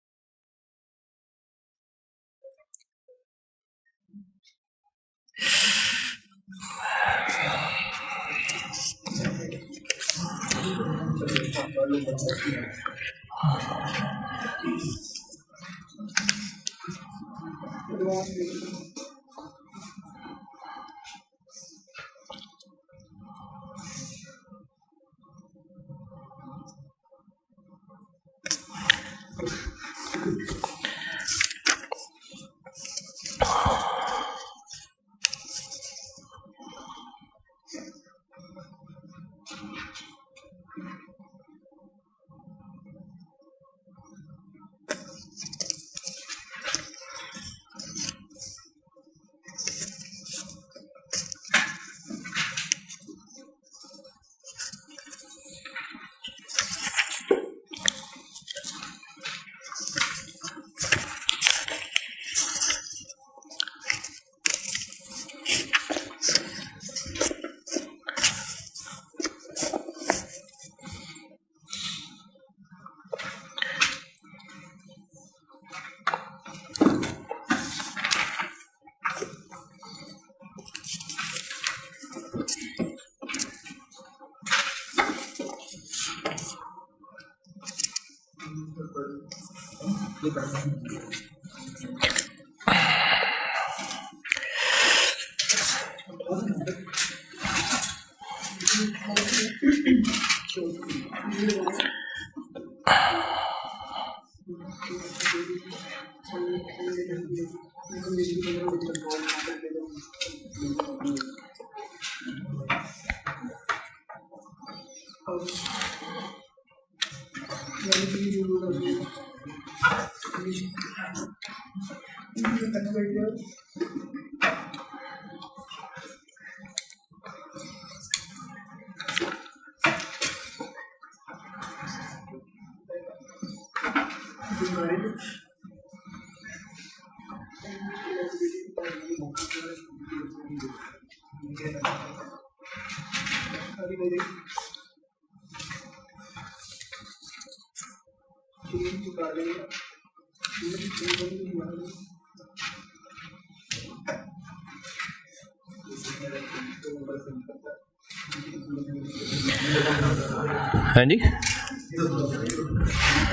हाँ जी,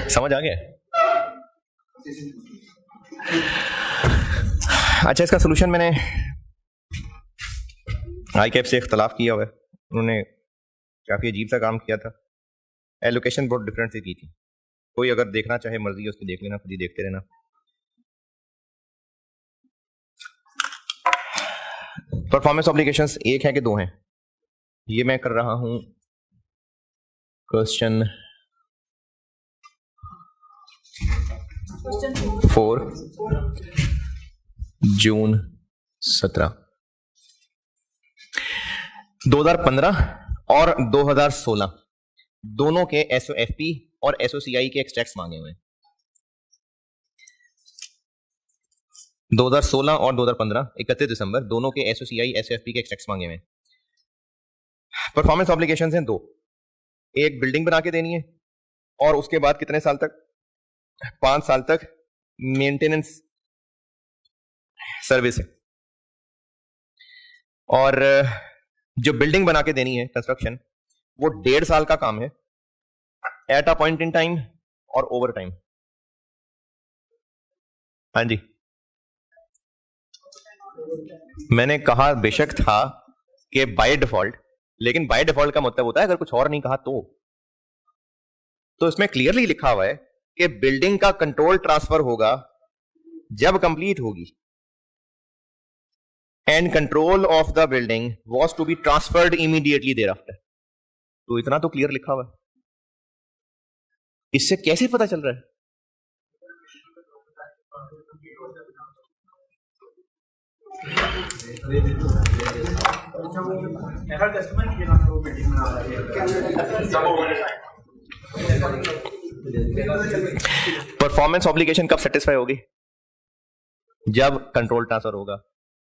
समझ आ गया? अच्छा, इसका सोल्यूशन मैंने आई कैप से इख्तलाफ किया हुआ है। उन्होंने काफ़ी अजीब सा काम किया था, एलोकेशन बहुत डिफरेंट सी की थी। कोई अगर देखना चाहे मर्जी है उसकी देख लेना, खुद ही देखते रहना। परफॉर्मेंस ऑब्लिगेशंस एक है कि दो हैं, ये मैं कर रहा हूं क्वेश्चन 4 जून 17 2015 और 2016 दोनों के SOFP और SOCI के एक्सट्रैक्ट्स मांगे हुए हैं। 2016 और 2015 31 दिसंबर दोनों के SOCI SOFP के एक्सट्रैक्ट्स मांगे हुए हैं। परफॉर्मेंस ऑब्लिगेशंस हैं दो, एक बिल्डिंग बना के देनी है और उसके बाद कितने साल तक, 5 साल तक मेंटेनेंस सर्विस है। और जो बिल्डिंग बना के देनी है कंस्ट्रक्शन, वो 1.5 साल का काम है eight a point in time और ओवर टाइम। हाँ जी, मैंने कहा बेशक था कि बाय डिफॉल्ट, लेकिन बाय डिफॉल्ट का मतलब होता है अगर कुछ और नहीं कहा तो इसमें क्लियरली लिखा हुआ है कि बिल्डिंग का कंट्रोल ट्रांसफर होगा जब कंप्लीट होगी, and control of the building was to be transferred immediately thereafter. तो इतना तो क्लियर लिखा हुआ है, इससे कैसे पता चल रहा है? परफॉर्मेंस ऑब्लिगेशन कब सेटिस्फाई होगी? जब कंट्रोल ट्रांसफर होगा।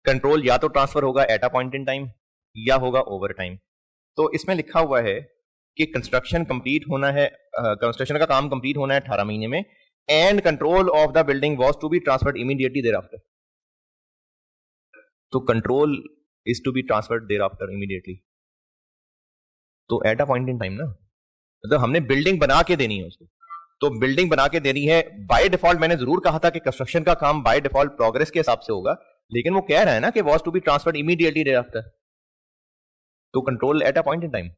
कंट्रोल या तो ट्रांसफर होगा eight a point in time या होगा ओवर टाइम। तो इसमें लिखा हुआ है कि कंस्ट्रक्शन कंप्लीट होना है, कंस्ट्रक्शन का काम कंप्लीट होना है 18 महीने में, and control of the building was to be transferred immediately thereafter. तो control is to be transferred thereafter immediately, तो at a point in time ना। मतलब हमने बिल्डिंग बना के देनी है उसको, तो बिल्डिंग बना के देनी है। बाय डिफॉल्ट मैंने जरूर कहा था कि कंस्ट्रक्शन का काम बाय डिफॉल्ट प्रोग्रेस के हिसाब से होगा, लेकिन वो कह रहा है ना कि was to be transferred immediately thereafter to control at a point in time.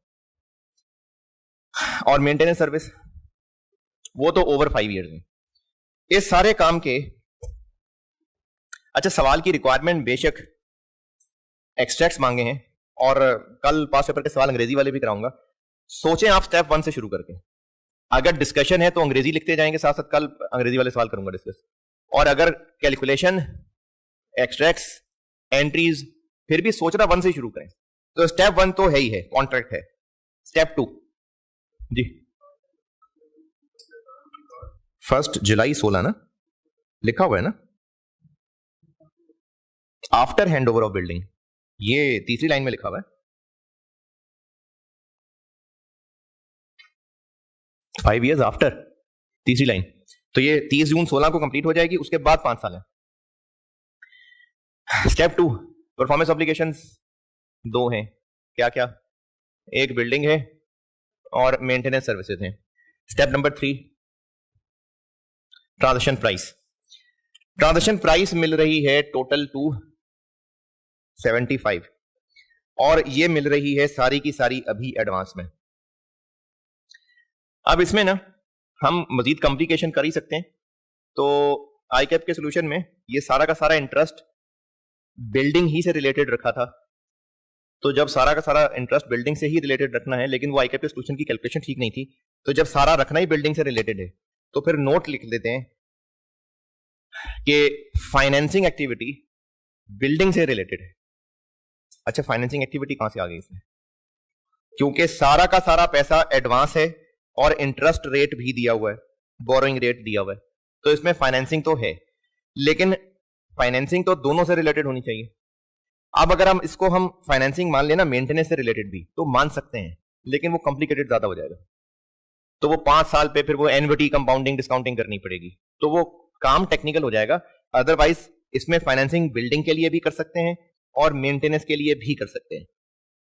और मेंटेनेंस सर्विस वो तो ओवर 5 ईयर्स में। इस सारे काम के अच्छा सवाल की रिक्वायरमेंट बेशक एक्सट्रैक्ट्स मांगे हैं, और कल पास पेपर के सवाल अंग्रेजी वाले भी कराऊंगा। सोचें आप स्टेप 1 से शुरू करके, अगर डिस्कशन है तो अंग्रेजी लिखते जाएंगे, साथ साथ कल अंग्रेजी वाले सवाल करूंगा डिस्कस। और अगर कैलकुलेशन, एक्सट्रैक्ट्स, एंट्रीज फिर भी सोचना 1 से शुरू करें। तो स्टेप 1 तो है ही है, कॉन्ट्रैक्ट है। स्टेप 2 जी 1 जुलाई 16 ना लिखा हुआ है ना, after hand over of building, ये तीसरी लाइन में लिखा हुआ है। 5 ईयर्स आफ्टर, तीसरी लाइन। तो ये 30 जून 16 को कंप्लीट हो जाएगी, उसके बाद 5 साल है। स्टेप 2 परफॉर्मेंस ऑब्लिगेशंस 2 हैं। क्या क्या? एक बिल्डिंग है और मेंटेनेंस सर्विसेज हैं। Step number 3 transaction price. Transaction price मिल रही है टोटल 275, और ये मिल रही है सारी की सारी अभी एडवांस में। अब इसमें ना हम मजीद कॉम्प्लिकेशन कर ही सकते हैं। तो आईकैप के सोल्यूशन में ये सारा का सारा इंटरेस्ट बिल्डिंग ही से रिलेटेड रखा था। तो जब सारा का सारा इंटरेस्ट बिल्डिंग से ही रिलेटेड रखना है, लेकिन वो आईकैप के सोल्यूशन की कैलकुलेशन ठीक नहीं थी, तो जब सारा रखना ही बिल्डिंग से रिलेटेड है तो फिर नोट लिख देते हैं कि फाइनेंसिंग एक्टिविटी बिल्डिंग से रिलेटेड है। अच्छा, फाइनेंसिंग एक्टिविटी कहां से आ गई इसमें? क्योंकि सारा का सारा पैसा एडवांस है और इंटरेस्ट रेट भी दिया हुआ है, बोरोइंग रेट दिया हुआ है, तो इसमें फाइनेंसिंग तो है, लेकिन फाइनेंसिंग तो दोनों से रिलेटेड होनी चाहिए। अब अगर हम इसको हम फाइनेंसिंग मान लेना मेंटेनेंस से रिलेटेड भी, तो मान सकते हैं, लेकिन वो कॉम्प्लिकेटेड ज्यादा हो जाएगा। तो वो 5 साल पे फिर वो एनविटी कंपाउंडिंग डिस्काउंटिंग करनी पड़ेगी, तो वो काम टेक्निकल हो जाएगा। अदरवाइज इसमें फाइनेंसिंग बिल्डिंग के लिए भी कर सकते हैं और मेंटेनेंस के लिए भी कर सकते हैं।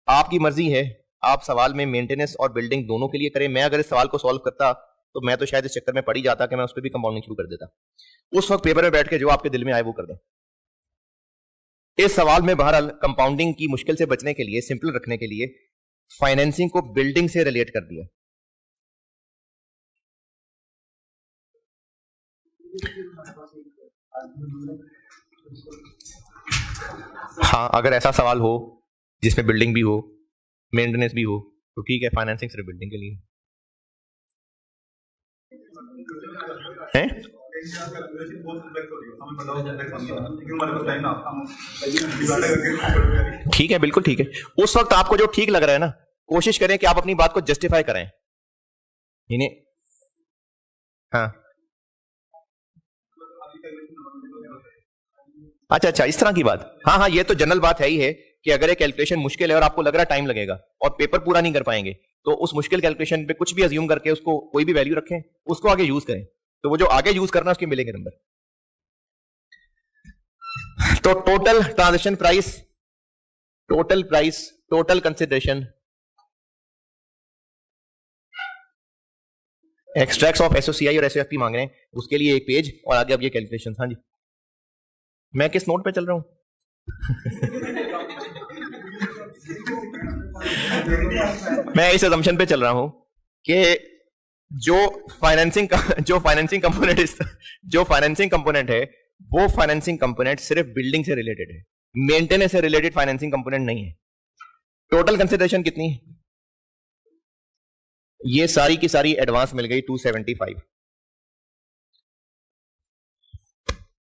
आपकी मर्जी है, आप सवाल में मेंटेनेंस और बिल्डिंग दोनों के लिए करें। मैं अगर इस सवाल को सॉल्व करता तो मैं तो शायद इस चक्कर में पड़ ही जाता कि मैं उस पर भी कंपाउंडिंग शुरू कर देता। उस वक्त पेपर में बैठ के जो आपके दिल में आए वो कर दें। इस सवाल में बहरहाल कंपाउंडिंग की मुश्किल से बचने के लिए, सिंपल रखने के लिए फाइनेंसिंग को बिल्डिंग से रिलेट कर दिया। हाँ, अगर ऐसा सवाल हो जिसमें बिल्डिंग भी हो मेंटेनेंस भी हो तो ठीक है, फाइनेंसिंग सिर्फ बिल्डिंग के लिए है। ठीक है, बिल्कुल ठीक है। उस वक्त आपको जो ठीक लग रहा है ना, कोशिश करें कि आप अपनी बात को जस्टिफाई करें इन्हें। हाँ, अच्छा, इस तरह की बात। हाँ हाँ, ये तो जनरल बात है ही है कि अगर ये कैलकुलेशन मुश्किल है और आपको लग रहा है टाइम लगेगा और पेपर पूरा नहीं कर पाएंगे, तो उस मुश्किल कैलकुलेशन पे कुछ भी अज्यूम करके उसको कोई भी वैल्यू रखें, उसको आगे यूज करें, तो वो जो आगे यूज करना उसके मिलेंगे नंबर। तो total transaction price, total consideration, extracts of SOCI और एसओएफपी मांग रहे हैं, उसके लिए एक पेज और आगे अब ये कैलकुलेशन। हाँ जी, मैं किस नोट पे चल रहा हूं? मैं इस असम्पशन पे चल रहा हूं कि जो फाइनेंसिंग कंपोनेंट है वो फाइनेंसिंग कंपोनेंट सिर्फ बिल्डिंग से रिलेटेड है, मेंटेनेंस से रिलेटेड फाइनेंसिंग कंपोनेंट नहीं है। टोटल कंसिडरेशन कितनी? ये सारी की सारी एडवांस मिल गई 275।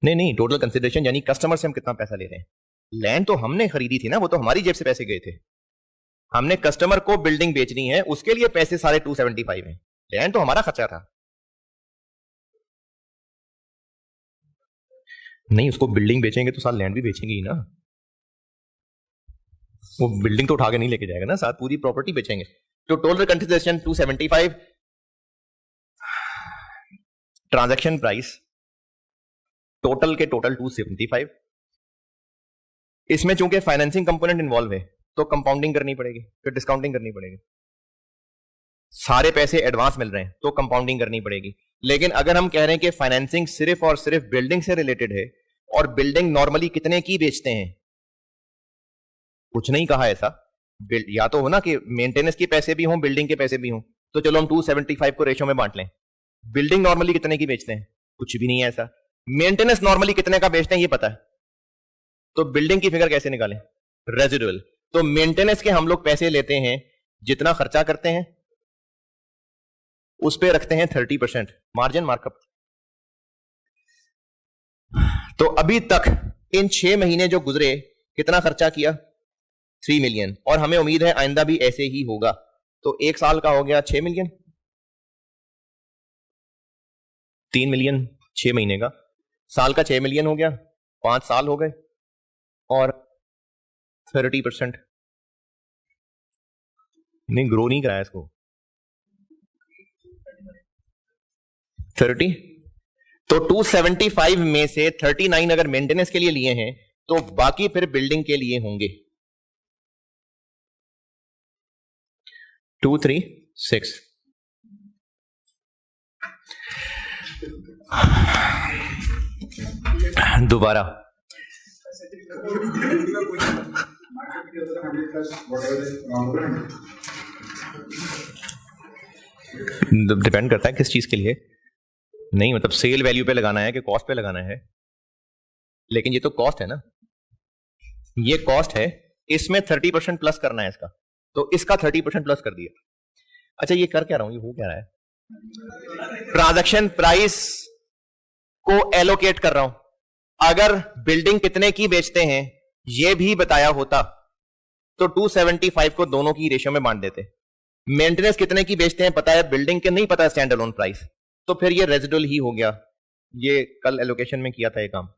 नहीं, टोटल कंसिडरेशन यानी कस्टमर से हम कितना पैसा ले रहे हैं। लैंड तो हमने खरीदी थी ना, वो तो हमारी जेब से पैसे गए थे। हमने कस्टमर को बिल्डिंग बेचनी है, उसके लिए पैसे सारे 275 हैं। लैंड तो हमारा खर्चा था। नहीं, उसको बिल्डिंग बेचेंगे तो साथ लैंड भी बेचेंगे ही ना। वो बिल्डिंग तो उठा के नहीं लेके जाएगा ना, साथ पूरी प्रॉपर्टी बेचेंगे। तो total consideration 275, transaction price total के टोटल 275। इसमें चूंकि फाइनेंसिंग कंपोनेंट इन्वॉल्व है तो कंपाउंडिंग करनी पड़ेगी, फिर डिस्काउंटिंग करनी पड़ेगी। सारे पैसे एडवांस मिल रहे हैं तो कंपाउंडिंग करनी पड़ेगी। लेकिन अगर हम कह रहे हैं कि फाइनेंसिंग सिर्फ और सिर्फ बिल्डिंग से रिलेटेड है और बिल्डिंग नॉर्मली कितने की बेचते हैं, कुछ नहीं कहा ऐसा। या तो हो ना कि मेंटेनेंस के पैसे भी हों बिल्डिंग के पैसे भी हों, तो चलो हम 275 को रेशो में बांट लें। बिल्डिंग नॉर्मली कितने की बेचते हैं, कुछ भी नहीं है ऐसा। मेंटेनेंस नॉर्मली कितने का बेचते हैं ये पता है, तो बिल्डिंग की फिगर कैसे निकालें, रेजिडुअल। तो मेंटेनेंस के हम लोग पैसे लेते हैं, जितना खर्चा करते हैं उस पे रखते हैं 30% मार्जिन मार्कअप। तो अभी तक इन 6 महीने जो गुजरे कितना खर्चा किया, 3 मिलियन, और हमें उम्मीद है आइंदा भी ऐसे ही होगा। तो 1 साल का हो गया 6 मिलियन, 3 मिलियन 6 महीने का, साल का 6 मिलियन हो गया, 5 साल हो गए, और 30% नहीं, ग्रो नहीं कराया इसको, 30। तो 275 में से 39 अगर मेंटेनेंस के लिए लिए हैं तो बाकी फिर बिल्डिंग के लिए होंगे 236। दोबारा डिपेंड करता है किस चीज के लिए, नहीं मतलब सेल वैल्यू पे लगाना है कि कॉस्ट पे लगाना है। लेकिन ये तो कॉस्ट है ना, ये कॉस्ट है, इसमें 30% प्लस करना है इसका, तो इसका 30% प्लस कर दिया। अच्छा ये कर क्या रहा हूं, ये हो क्या रहा है, ट्रांजैक्शन प्राइस को एलोकेट कर रहा हूं। अगर बिल्डिंग कितने की बेचते हैं ये भी बताया होता तो 275 को दोनों की रेशियो में बांट देते। मेंटेनेंस कितने की बेचते हैं पता है, बिल्डिंग के नहीं पता है स्टैंड अलोन प्राइस, तो फिर ये रेजिडुअल ही हो गया। ये कल एलोकेशन में किया था ये काम।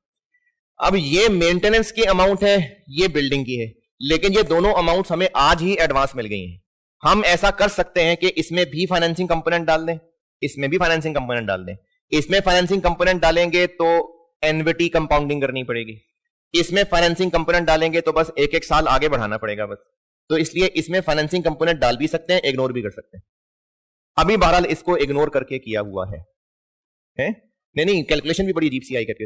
अब ये मेंटेनेंस की अमाउंट है, ये बिल्डिंग की है, लेकिन ये दोनों अमाउंट्स हमें आज ही एडवांस मिल गई हैं। हम ऐसा कर सकते हैं कि इसमें भी फाइनेंसिंग कंपोनेंट डाल दें, इसमें भी फाइनेंसिंग कंपोनेंट डाल दें। इसमें फाइनेंसिंग कंपोनेंट डालेंगे तो एनविटी कंपाउंडिंग करनी पड़ेगी, इसमें फाइनेंसिंग कंपोनेंट डालेंगे तो बस एक साल आगे बढ़ाना पड़ेगा बस। तो इसलिए इसमें फाइनेंसिंग कंपोनेंट डाल भी सकते हैं, इग्नोर भी कर सकते हैं। अभी बहरहाल इसको इग्नोर करके किया हुआ है? नहीं कैलकुलेशन भी बड़ी अजीब सी आई करके,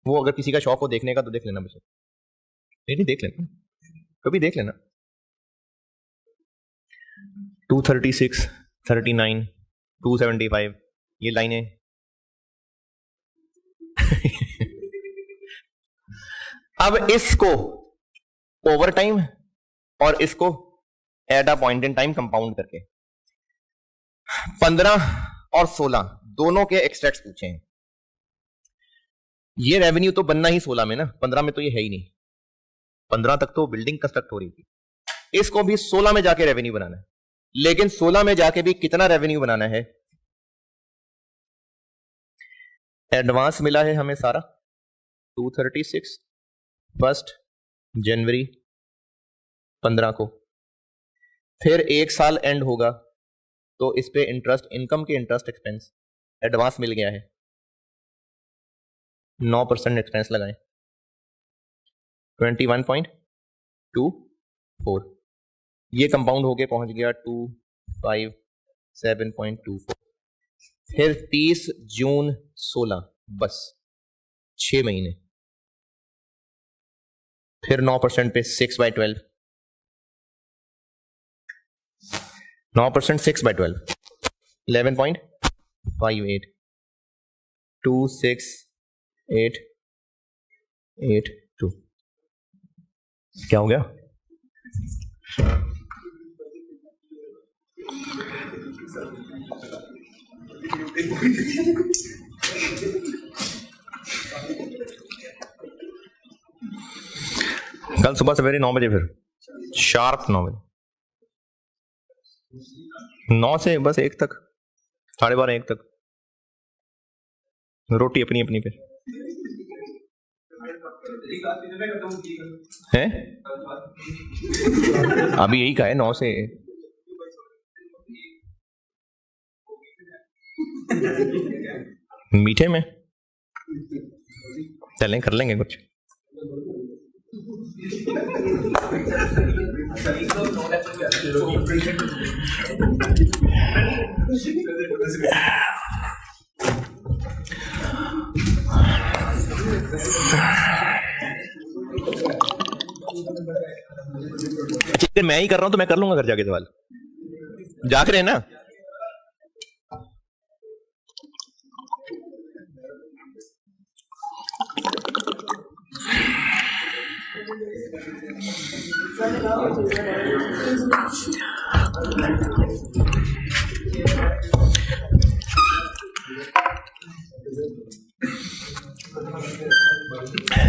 वो अगर किसी का शौक हो देखने का तो देख लेना बस, नहीं देख लेना, कभी देख लेना। 236, 39, 275 ये लाइनें अब इसको ओवर टाइम और इसको eight a point in time compound करके 15 और 16 दोनों के एक्सट्रैक्ट्स पूछे हैं। ये रेवेन्यू तो बनना ही 16 में ना, 15 में तो ये है ही नहीं। 15 तक तो बिल्डिंग कंस्ट्रक्ट हो रही थी, इसको भी 16 में जाके रेवेन्यू बनाना है। लेकिन 16 में जाके भी कितना रेवेन्यू बनाना है, एडवांस मिला है हमें सारा 236 1 जनवरी 15 को, फिर 1 साल एंड होगा तो इस पे इंटरेस्ट, इनकम के इंटरेस्ट एक्सपेंस एडवांस मिल गया है, 9% एक्सपेंस लगाएं, 21.24, ये कंपाउंड होके पहुंच गया 257.24। फिर 30 जून 16, बस 6 महीने, फिर 9% पे 6/12, 9% 6/12, 11.58, 26882। क्या हो गया? कल सुबह सवेरे 9 बजे, फिर शार्प 9 बजे, 9 से बस 1 तक, 12:30 1 तक, रोटी अपनी अपनी पे है। अभी यही का है 9 से। मीठे में चलें, कर लेंगे कुछ। अगर मैं ही कर रहा हूं तो मैं कर लूंगा घर जाके सवाल, जाग रहे हैं ना।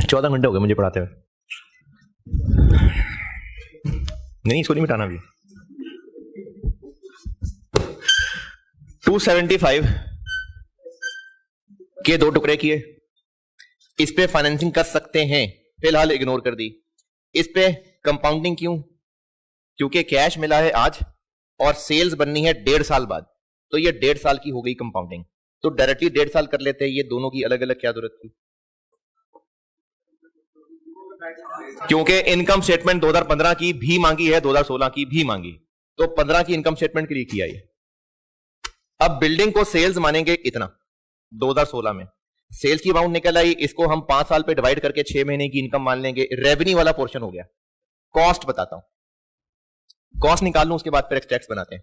चौदह घंटे हो गए मुझे पढ़ाते हुए। नहीं, इसको नहीं मिटाना अभी। 275 के दो टुकड़े किए, इस पे फाइनेंसिंग कर सकते हैं, फिलहाल इग्नोर कर दी। इस पे कंपाउंडिंग क्यों? क्योंकि कैश मिला है आज और सेल्स बननी है 1.5 साल बाद, तो ये 1.5 साल की हो गई कंपाउंडिंग, तो डायरेक्टली 1.5 साल कर लेते हैं। ये दोनों की अलग अलग क्या जरूरत थी? क्योंकि इनकम स्टेटमेंट 2015 की भी मांगी है, 2016 की भी मांगी, तो 15 की इनकम स्टेटमेंट के लिए किया ये। अब बिल्डिंग को सेल्स मानेंगे इतना, 2016 में सेल्स की अमाउंट निकल आई, इसको हम 5 साल पे डिवाइड करके 6 महीने की इनकम मान लेंगे, रेवेन्यू वाला पोर्शन हो गया। कॉस्ट बताता हूं, कॉस्ट निकाल लूं, उसके बाद फिर एक्सट्रैक्ट्स बनाते हैं।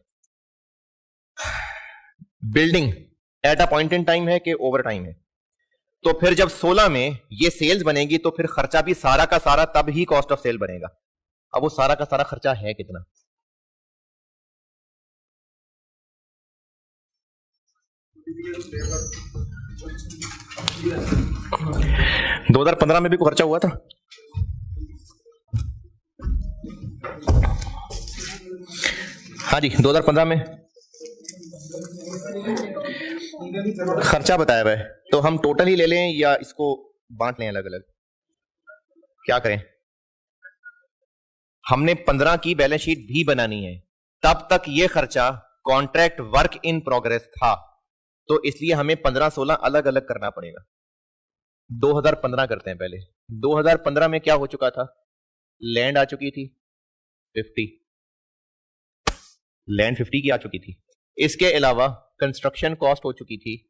Building at a point in time है कि ओवर टाइम है? तो फिर जब 16 में ये सेल्स बनेगी तो फिर खर्चा भी सारा का सारा तब ही कॉस्ट ऑफ सेल बनेगा। अब वो सारा का सारा खर्चा है कितना? दो 2015 में भी कोई खर्चा हुआ था? हाँ जी, 2015 में खर्चा बताया हुआ है, तो हम टोटल ही ले लें या इसको बांट लें अलग अलग? क्या करें? हमने 15 की बैलेंस शीट भी बनानी है, तब तक ये खर्चा कॉन्ट्रैक्ट वर्क इन प्रोग्रेस था, तो इसलिए हमें 15-16 अलग अलग करना पड़ेगा। 2015 करते हैं पहले। 2015 में क्या हो चुका था? लैंड आ चुकी थी 50, लैंड 50 की आ चुकी थी। इसके अलावा कंस्ट्रक्शन कॉस्ट हो चुकी थी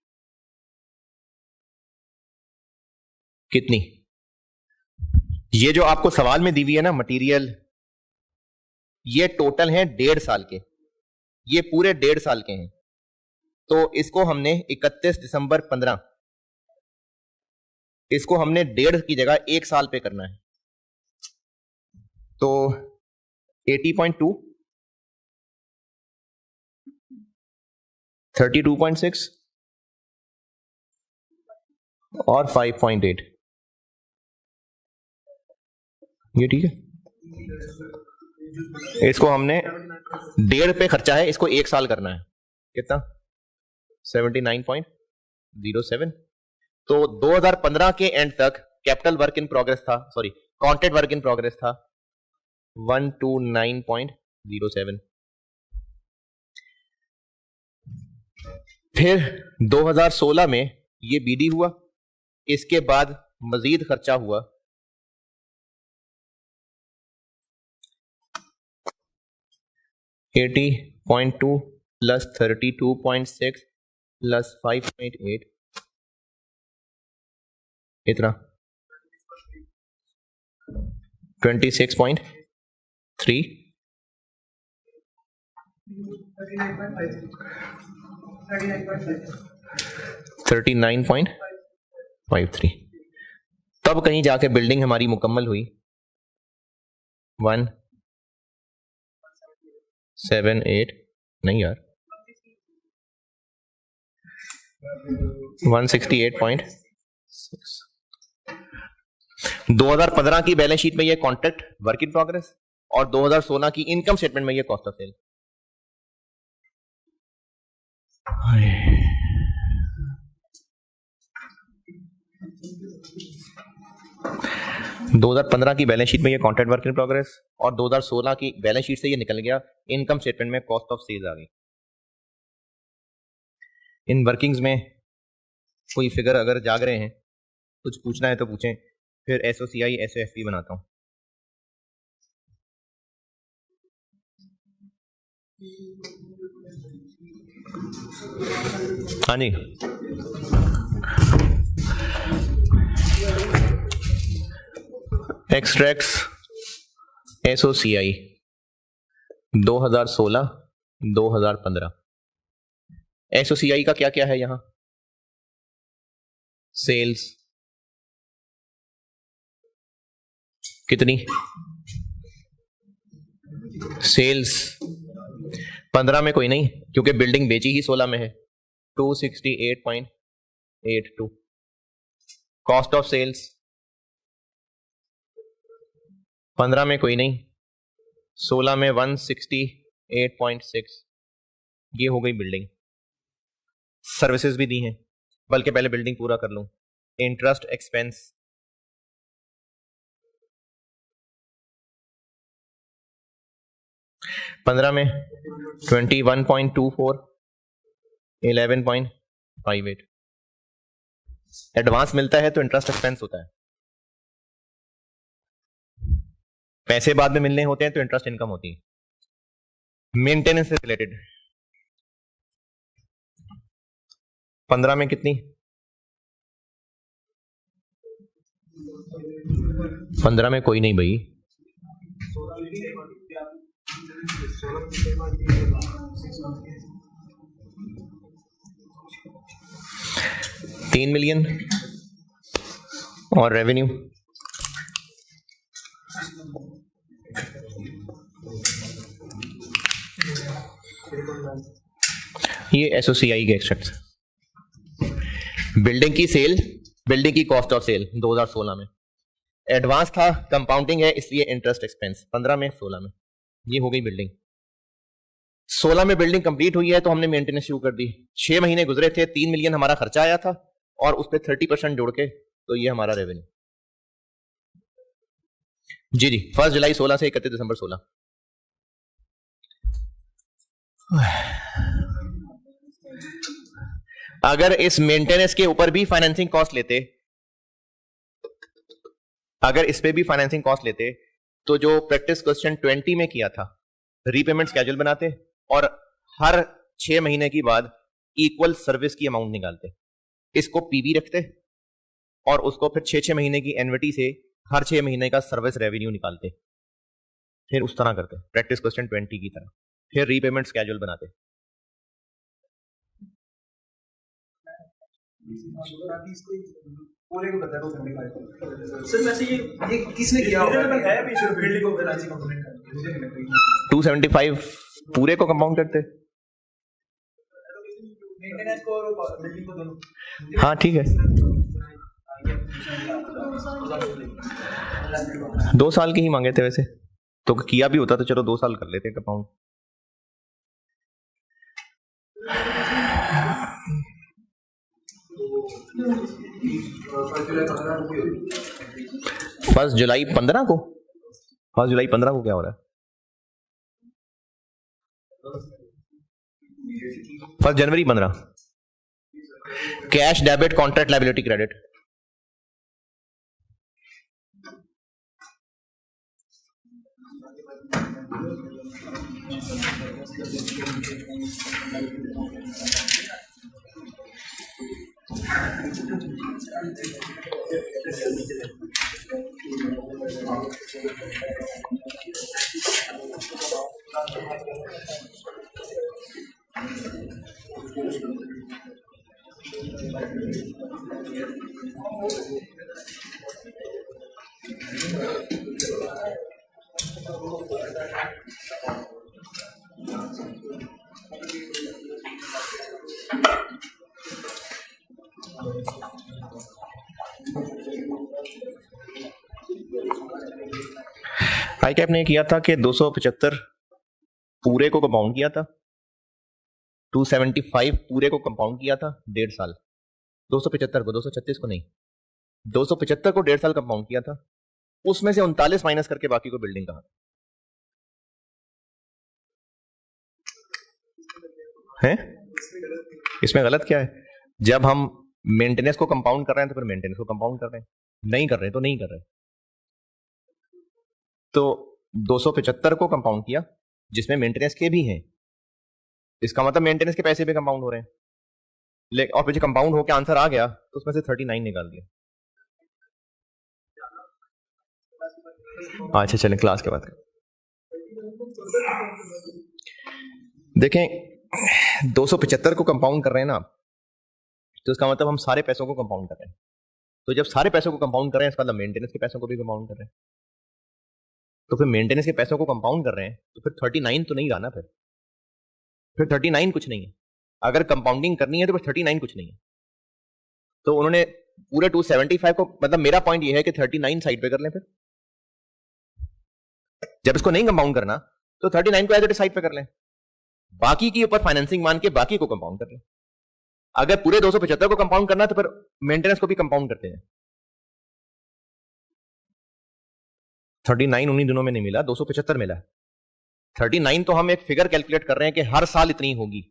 कितनी? ये जो आपको सवाल में दी हुई है ना मटेरियल, ये टोटल है 1.5 साल के, ये पूरे 1.5 साल के हैं, तो इसको हमने 31 दिसंबर 15, इसको हमने 1.5 की जगह 1 साल पे करना है, तो 80.2, 32.6 और 5.8, ये ठीक है। इसको हमने 1.5 पे खर्चा है, इसको 1 साल करना है, कितना? 79.07। तो 2015 के एंड तक कैपिटल वर्क इन प्रोग्रेस था, sorry contract work in progress था 129.07। फिर 2016 में ये बीडी हुआ, इसके बाद मजीद खर्चा हुआ 80.2 प्लस 32.6 प्लस 5.8, इतना 26.3, 39.53। तब कहीं जाके बिल्डिंग हमारी मुकम्मल हुई 178, नहीं यार 168.6। 2015 की बैलेंस शीट में ये कॉन्ट्रैक्ट वर्क इन प्रोग्रेस और 2016 की इनकम स्टेटमेंट में ये कॉस्ट ऑफ सेल। 2015 की बैलेंस शीट में ये कॉन्ट्रैक्ट वर्क इन प्रोग्रेस और 2016 की बैलेंस शीट से ये निकल गया, इनकम स्टेटमेंट में कॉस्ट ऑफ सेल्स आ गई। इन वर्किंग्स में कोई फिगर अगर जाग रहे हैं, कुछ पूछना है तो पूछें, फिर SOCI SOFP बनाता हूं। हाँ जी, एक्सट्रैक्ट्स एसओसीआई 2016 2015। एसओसीआई का क्या क्या है यहां? सेल्स कितनी? सेल्स 15 में कोई नहीं, क्योंकि बिल्डिंग बेची ही 16 में है। 268.82। कॉस्ट ऑफ सेल्स 15 में कोई नहीं, 16 में 168.6। ये हो गई बिल्डिंग। सर्विसेज भी दी हैं, बल्कि पहले बिल्डिंग पूरा कर लूं। इंटरेस्ट एक्सपेंस 15 में 21.24, 11.58। एडवांस मिलता है तो इंटरेस्ट एक्सपेंस होता है, पैसे बाद में मिलने होते हैं तो इंटरेस्ट इनकम होती है। मेंटेनेंस से रिलेटेड 15 में कितनी? 15 में कोई नहीं भाई। $3 मिलियन और रेवेन्यू ये एसओसीआई के एक्सट्रैक्ट। बिल्डिंग की सेल, बिल्डिंग की कॉस्ट ऑफ सेल 2016 में। एडवांस था, कंपाउंडिंग है, इसलिए इंटरेस्ट एक्सपेंस 15 में 16 में। ये हो गई बिल्डिंग। 16 में बिल्डिंग कंप्लीट हुई है तो हमने मेंटेनेंस शुरू कर दी। 6 महीने गुजरे थे, 3 मिलियन हमारा खर्चा आया था और उस पर 30% जोड़ के तो ये हमारा रेवेन्यू। जी जी, 1 जुलाई 16 से 31 दिसंबर 16। अगर इस मेंटेनेंस के ऊपर भी फाइनेंसिंग कॉस्ट लेते, अगर इस पे भी फाइनेंसिंग कॉस्ट लेते तो जो प्रैक्टिस क्वेश्चन 20 में किया था, रीपेमेंट स्केड्यूल बनाते और हर 6 महीने के बाद इक्वल सर्विस की अमाउंट निकालते, इसको पीवी रखते और उसको फिर 6-6 महीने की एनविटी से हर 6 महीने का सर्विस रेवेन्यू निकालते, फिर उस तरह करते प्रैक्टिस क्वेश्चन 20 की तरह, फिर रीपेमेंट स्केड्यूल बनाते। सर वैसे ये किसने किया होगा? है भी सिर्फ बिल्डिंग को कराची कंपोनेंट का 275 पूरे को कंपाउंड करते। मेंटेनेंस को और बिल्डिंग को दोनों। हाँ ठीक है, 2 साल की ही मांगे थे वैसे तो, किया भी होता तो चलो 2 साल कर लेते कंपाउंड। फर्स्ट जुलाई 15 को, 1 जुलाई 15 को क्या हो रहा है? 1 जनवरी 15। Cash debit contract liability credit I cap ने किया था कि 275 पूरे को कंपाउंड किया था, 275 पूरे को कंपाउंड किया था 1.5 साल, 275 को, 236 को नहीं, 275 को 1.5 साल कंपाउंड किया था, उसमें से 39 माइनस करके बाकी को बिल्डिंग कहा है। इसमें गलत क्या है? जब हम मेंटेनेंस को कंपाउंड कर रहे हैं तो फिर मेंटेनेंस को कंपाउंड कर रहे हैं, नहीं कर रहे तो नहीं कर रहे। तो 275 को कंपाउंड किया जिसमें मेंटेनेंस के भी हैं, इसका मतलब मेंटेनेंस के पैसे भी कंपाउंड हो रहे हैं, लेकिन और मुझे कंपाउंड होकर आंसर आ गया तो उसमें से 39 निकाल दिया। अच्छा चलें क्लास के बाद देखें। 275 को कंपाउंड कर रहे हैं ना आप, तो इसका मतलब हम सारे पैसों को कंपाउंड कर रहे हैं। तो जब सारे पैसों को कंपाउंड कर रहे हैं इसका मतलब मेंटेनेंस के पैसों को भी कंपाउंड कर रहे हैं। तो फिर मेंटेनेंस के पैसों को कंपाउंड कर रहे हैं तो फिर 39 तो नहीं रहा ना, फिर 39 कुछ नहीं है। अगर कंपाउंडिंग करनी है तो फिर 39 कुछ नहीं है। तो उन्होंने पूरे 275 को, मतलब मेरा पॉइंट ये है कि 39 साइड पे कर लें। फिर जब इसको नहीं कंपाउंड करना तो 39 को एज इट इज साइड पे कर लें, बाकी के ऊपर फाइनेंसिंग मान के बाकी को कंपाउंड कर लें। अगर पूरे 275 को कंपाउंड करना तो फिर मेंटेनेंस को भी कंपाउंड करते हैं। 39 उन्हीं दिनों में नहीं मिला, 275 मिला। 39 तो हम एक फिगर कैलकुलेट कर रहे हैं कि हर साल इतनी होगी,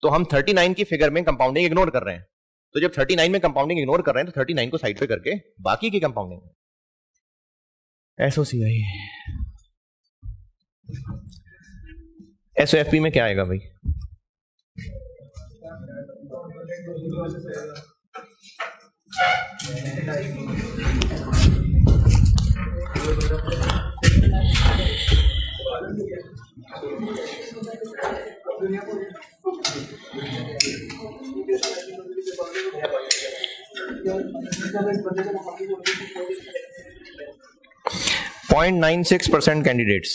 तो हम 39 की फिगर में कंपाउंडिंग इग्नोर कर रहे हैं। तो जब 39 में कंपाउंडिंग इग्नोर कर रहे हैं तो 39 को साइड पे करके बाकी की कंपाउंडिंग एसओसीआई। एसओएफपी में क्या आएगा भाई? .96% candidates,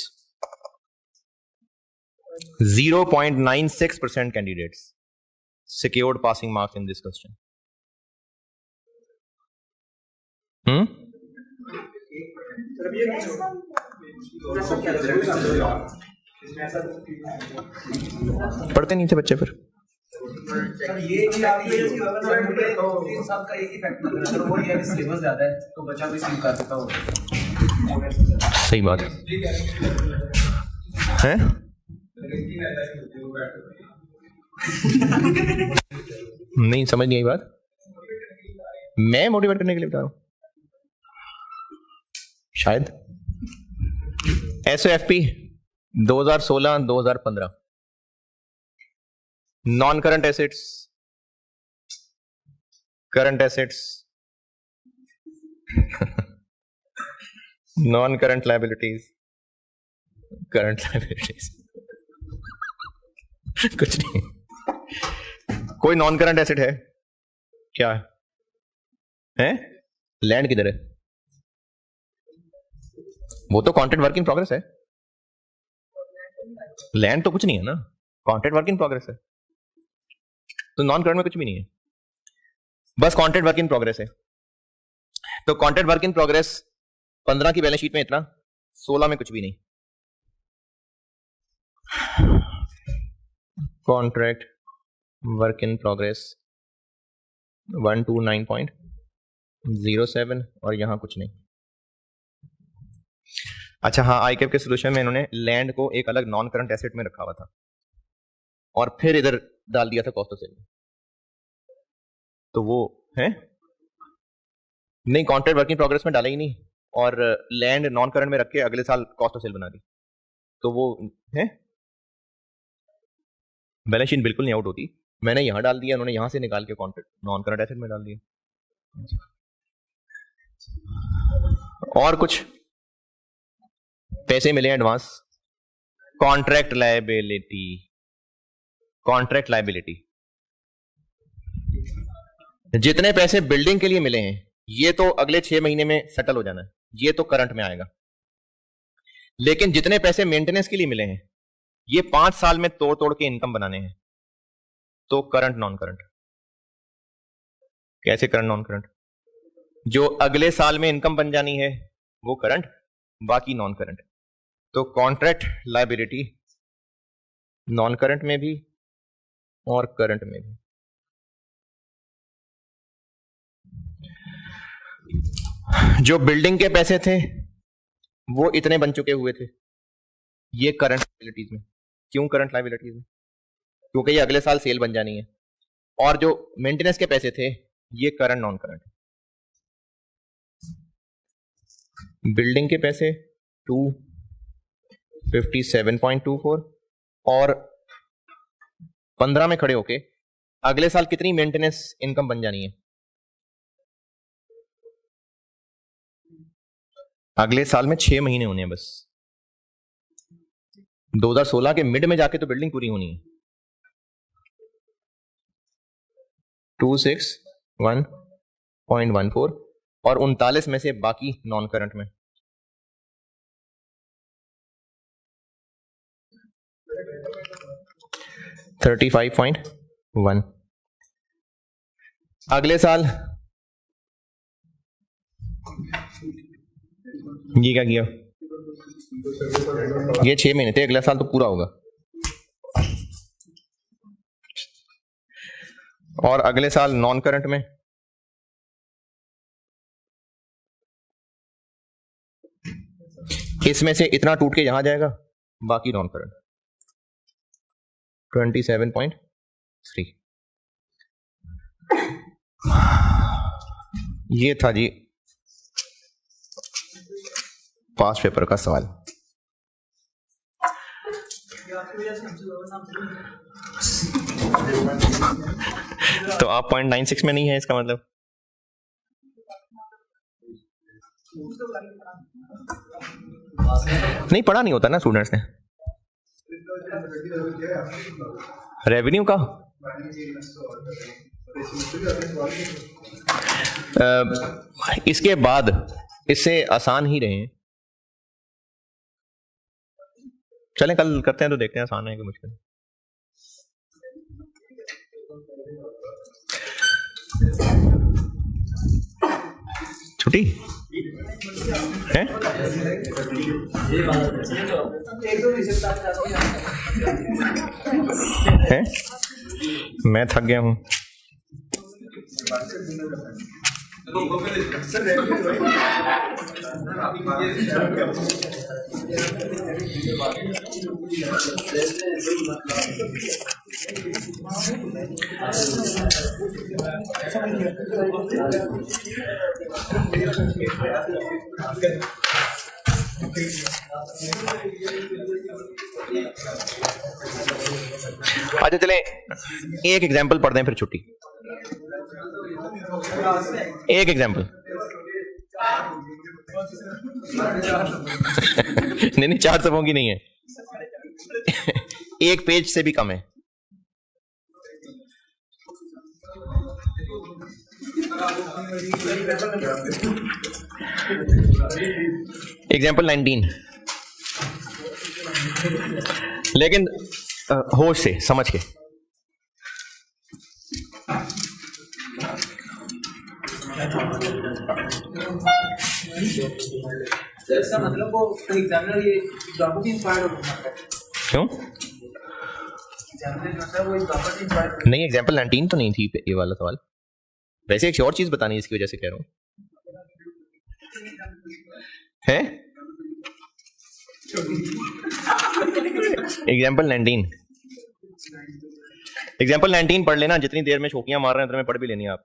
0.96% candidates secured passing marks in this question. पढ़ते नहीं थे बच्चे फिर? ये सबका एक ही फैक्टर है, अगर वो ये सिलेबस ज्यादा है तो बच्चा भी सीख कर सकता होगा। सही बात है। नहीं समझ नहीं आई बात। मैं मोटिवेट करने के लिए बता रहा हूं शायद। एसओएफपी 2016-2015 non current assets, current assets, non current liabilities, current liabilities कुछ नहीं। कोई नॉन करंट एसेट है क्या? है? लैंड किधर है? वो तो कॉन्ट्रैक्ट वर्क इन प्रोग्रेस है। लैंड तो कुछ नहीं है ना, कॉन्ट्रैक्ट वर्क इन प्रोग्रेस है। तो नॉन करंट में कुछ भी नहीं है, बस कॉन्ट्रैक्ट वर्क इन प्रोग्रेस है। तो कॉन्ट्रैक्ट वर्क इन प्रोग्रेस 15 की बैलेंस शीट में इतना, 16 में कुछ भी नहीं। कॉन्ट्रैक्ट वर्क इन प्रोग्रेस 129.07 और यहां कुछ नहीं। अच्छा हाँ, आईकेप के सोल्यूशन में इन्होंने लैंड को एक अलग नॉन करंट एसेट में रखा हुआ था और फिर इधर डाल दिया था कॉस्ट ऑफ सेल में। तो वो है नहीं, कॉन्ट्रैक्ट वर्क इन प्रोग्रेस में डाला ही नहीं और लैंड नॉन करंट में रख के अगले साल कॉस्ट ऑफ सेल बना दी। तो वो है बैलेंस शीट बिल्कुल नहीं आउट होती। मैंने यहां डाल दिया, उन्होंने यहां से निकाल के कॉन्ट्रैक्ट नॉन करंट एसेट में डाल दिया। और कुछ पैसे मिले advance, contract liability, contract liability जितने पैसे बिल्डिंग के लिए मिले हैं ये तो अगले 6 महीने में सेटल हो जाना है, ये तो करंट में आएगा। लेकिन जितने पैसे मेंटेनेंस के लिए मिले हैं ये 5 साल में तोड़ तोड़ के इनकम बनाने हैं, तो करंट नॉन करंट। कैसे करंट नॉन करंट? जो अगले साल में इनकम बन जानी है वो करंट, बाकी नॉन करंट। तो कॉन्ट्रैक्ट लायबिलिटी नॉन करंट में भी और करंट में भी। जो बिल्डिंग के पैसे थे वो इतने बन चुके हुए थे, ये करंट लायबिलिटीज में। क्यों करंट लायबिलिटीज में? क्योंकि ये अगले साल सेल बन जानी है। और जो मेंटेनेंस के पैसे थे ये करंट नॉन करंट। बिल्डिंग के पैसे 257.24 और 15 में खड़े होके अगले साल कितनी मेंटेनेंस इनकम बन जानी है? अगले साल में 6 महीने होने हैं बस। 2016 के मिड में जाके तो बिल्डिंग पूरी होनी है। 261.14 और 39 में से बाकी नॉन करंट में। $35.1। अगले साल ये क्या किया? ये 6 महीने थे, अगला साल तो पूरा होगा। और अगले साल नॉन करंट में इसमें से इतना टूट के यहां जाएगा, बाकी नॉन करंट 27.3। ये था जी पास्ट पेपर का सवाल। तो आप 0.96 में नहीं है, इसका मतलब नहीं पढ़ा नहीं होता ना स्टूडेंट्स ने। रेवेन्यू का इसके बाद इससे आसान ही रहे। चलें कल करते हैं तो देखते हैं आसान है कि मुश्किल। छुट्टी है? है? मैं थक गया हूं। अच्छा चले एक एग्जाम्पल पढ़ दें फिर छुट्टी। एक एग्जाम्पल नहीं नहीं 4 सबों की नहीं है, एक पेज से भी कम है। एग्जाम्पल 19, लेकिन होश से समझ के। इसका मतलब वो एग्जामिनर ये जॉब से इंस्पायर्ड होता है। क्यों? एग्जामिनर जो है वो इस जॉब से इंस्पायर्ड नहीं, एग्जाम्पल 19 तो नहीं थी ये वाला सवाल। वैसे एक और चीज बतानी है, इसकी वजह से कह रहा हूं। है एग्जाम्पल 19, एग्जाम्पल 19 पढ़ लेना। जितनी देर में छोकियां मार रहे हैं उतने में पढ़ भी लेनी है आप।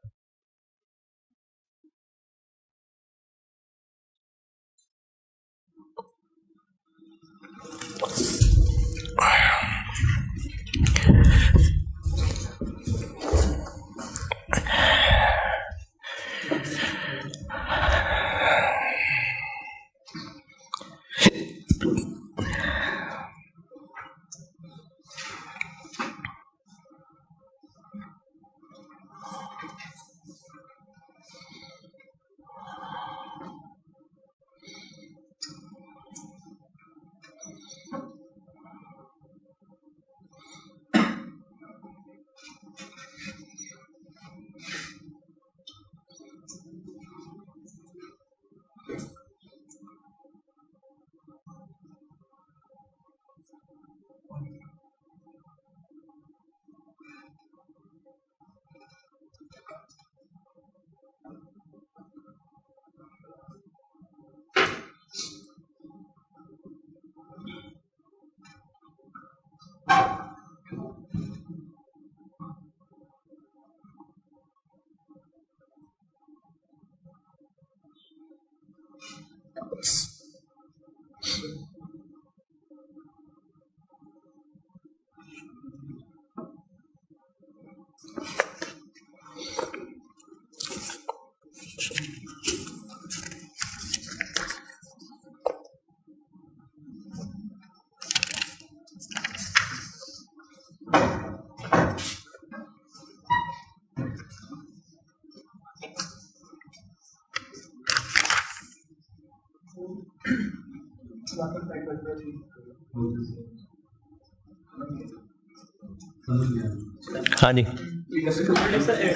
हाँ जी,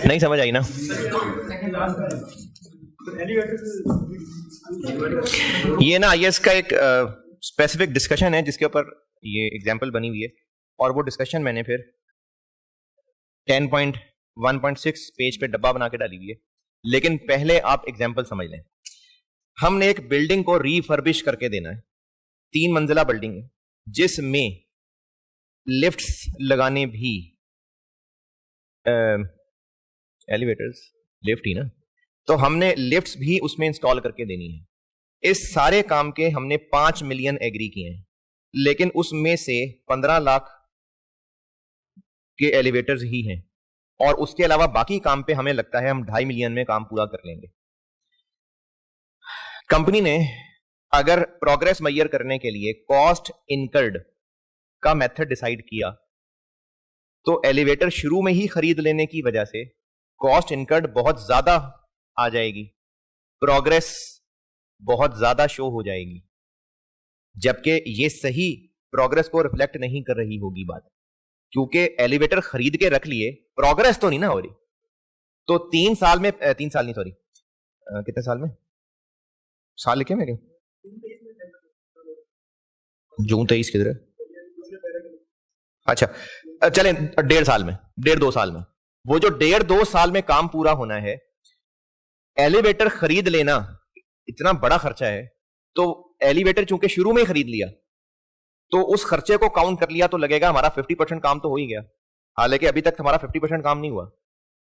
नहीं समझ आई ना। ये ना आईएएस का एक स्पेसिफिक डिस्कशन है जिसके ऊपर ये एग्जांपल बनी हुई है, और वो डिस्कशन मैंने फिर 10.1.6 पेज पे डब्बा बना के डाली हुई है। लेकिन पहले आप एग्जांपल समझ लें। हमने एक बिल्डिंग को रीफर्बिश करके देना है, 3 मंजिला बिल्डिंग है जिसमें लिफ्ट्स लगाने भी, एलिवेटर्स लिफ्ट ही ना, तो हमने लिफ्ट्स भी उसमें इंस्टॉल करके देनी है। इस सारे काम के हमने 5 मिलियन एग्री किए हैं, लेकिन उसमें से 15 लाख के एलिवेटर्स ही हैं, और उसके अलावा बाकी काम पे हमें लगता है हम 2.5 मिलियन में काम पूरा कर लेंगे। कंपनी ने अगर प्रोग्रेस मेजर करने के लिए कॉस्ट इनकर्ड का मेथड डिसाइड किया, तो एलिवेटर शुरू में ही खरीद लेने की वजह से कॉस्ट इनकर्ड बहुत ज्यादा आ जाएगी, प्रोग्रेस बहुत ज्यादा शो हो जाएगी, जबकि ये सही प्रोग्रेस को रिफ्लेक्ट नहीं कर रही होगी बात, क्योंकि एलिवेटर खरीद के रख लिए, प्रोग्रेस तो नहीं ना हो रही। तो 3 साल में, 3 साल नहीं सॉरी, कितने साल में, साल लिखे मेरे, जून 23 किधर है, अच्छा चलें 1.5 साल में, 1.5-2 साल में, वो जो 1.5-2 साल में काम पूरा होना है, एलिवेटर खरीद लेना इतना बड़ा खर्चा है, तो एलिवेटर चूंकि शुरू में ही खरीद लिया तो उस खर्चे को काउंट कर लिया तो लगेगा हमारा 50% काम तो हो ही गया, हालांकि अभी तक हमारा 50% काम नहीं हुआ,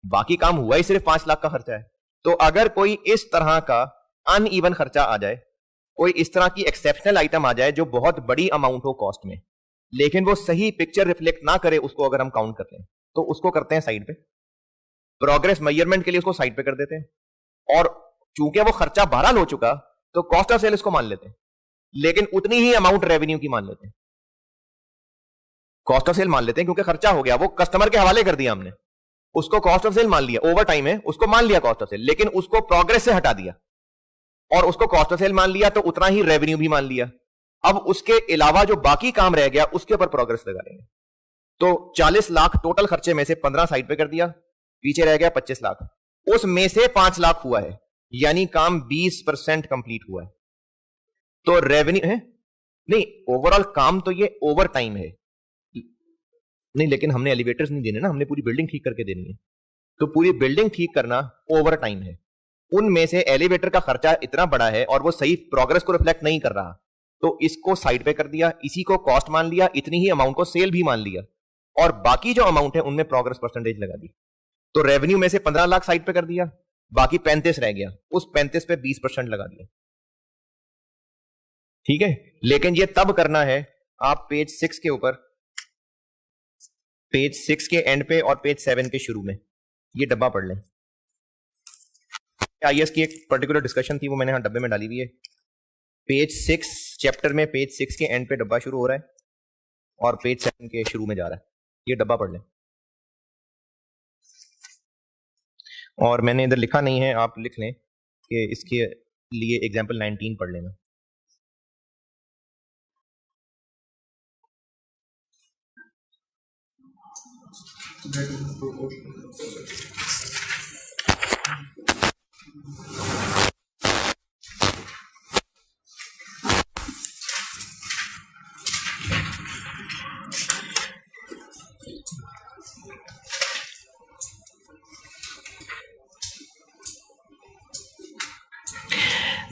बाकी काम हुआ ही सिर्फ 5 लाख का खर्चा है। तो अगर कोई इस तरह का अनइवन खर्चा आ जाए, कोई इस तरह की एक्सेप्शनल आइटम आ जाए जो बहुत बड़ी अमाउंट हो कॉस्ट में, लेकिन वो सही पिक्चर रिफ्लेक्ट ना करे, उसको अगर हम काउंट करते हैं तो उसको करते हैं साइड पे, प्रोग्रेस मेजरमेंट के लिए उसको साइड पे कर देते हैं, और चूंकि वो खर्चा बहरहाल हो चुका तो कॉस्ट ऑफ सेल इसको मान लेते हैं, लेकिन उतनी ही अमाउंट रेवेन्यू की मान लेते हैं, कॉस्ट ऑफ सेल मान लेते हैं, क्योंकि खर्चा हो गया, वो कस्टमर के हवाले कर दिया हमने, उसको कॉस्ट ऑफ सेल मान लिया, ओवर टाइम है उसको मान लिया कॉस्ट ऑफ सेल, लेकिन उसको प्रोग्रेस से हटा दिया और उसको कॉस्ट ऑफ सेल मान लिया, तो उतना ही रेवेन्यू भी मान लिया। अब उसके अलावा जो बाकी काम रह गया उसके ऊपर प्रोग्रेस लगा लेंगे। तो 40 लाख टोटल खर्चे में से 15 साइड पे कर दिया, पीछे रह गया 25 लाख, उसमें से 5 लाख हुआ है, यानी काम 20% कंप्लीट हुआ है। तो रेवेन्यू है नहीं, ओवरऑल काम तो ये ओवर टाइम है नहीं, लेकिन हमने एलिवेटर्स नहीं देने ना, हमने पूरी बिल्डिंग ठीक करके देनी है, तो पूरी बिल्डिंग ठीक करना ओवर टाइम है। उनमें से एलिवेटर का खर्चा इतना बड़ा है और वो सही प्रोग्रेस को रिफ्लेक्ट नहीं कर रहा, तो इसको साइड पे कर दिया, इसी को कॉस्ट मान लिया, इतनी ही अमाउंट को सेल भी मान लिया, और बाकी जो अमाउंट है उनमें प्रोग्रेस परसेंटेज लगा दी। तो रेवेन्यू में से 15 लाख साइड पे कर दिया, बाकी 35 रह गया, उस 35 पे 20% लगा दिया, ठीक है। लेकिन ये तब करना है, आप पेज 6 के ऊपर, पेज 6 के एंड पे और पेज 7 के शुरू में ये डब्बा पढ़ लें। आईएएस की एक पर्टिकुलर डिस्कशन थी, वो मैंने यहां डब्बे में डाली हुई है। पेज 6 चैप्टर में पेज 6 के एंड पे डब्बा शुरू हो रहा है और पेज 7 के शुरू में जा रहा है, ये डब्बा पढ़ लें। और मैंने इधर लिखा नहीं है, आप लिख लें कि इसके लिए एग्जाम्पल 19 पढ़ लेना।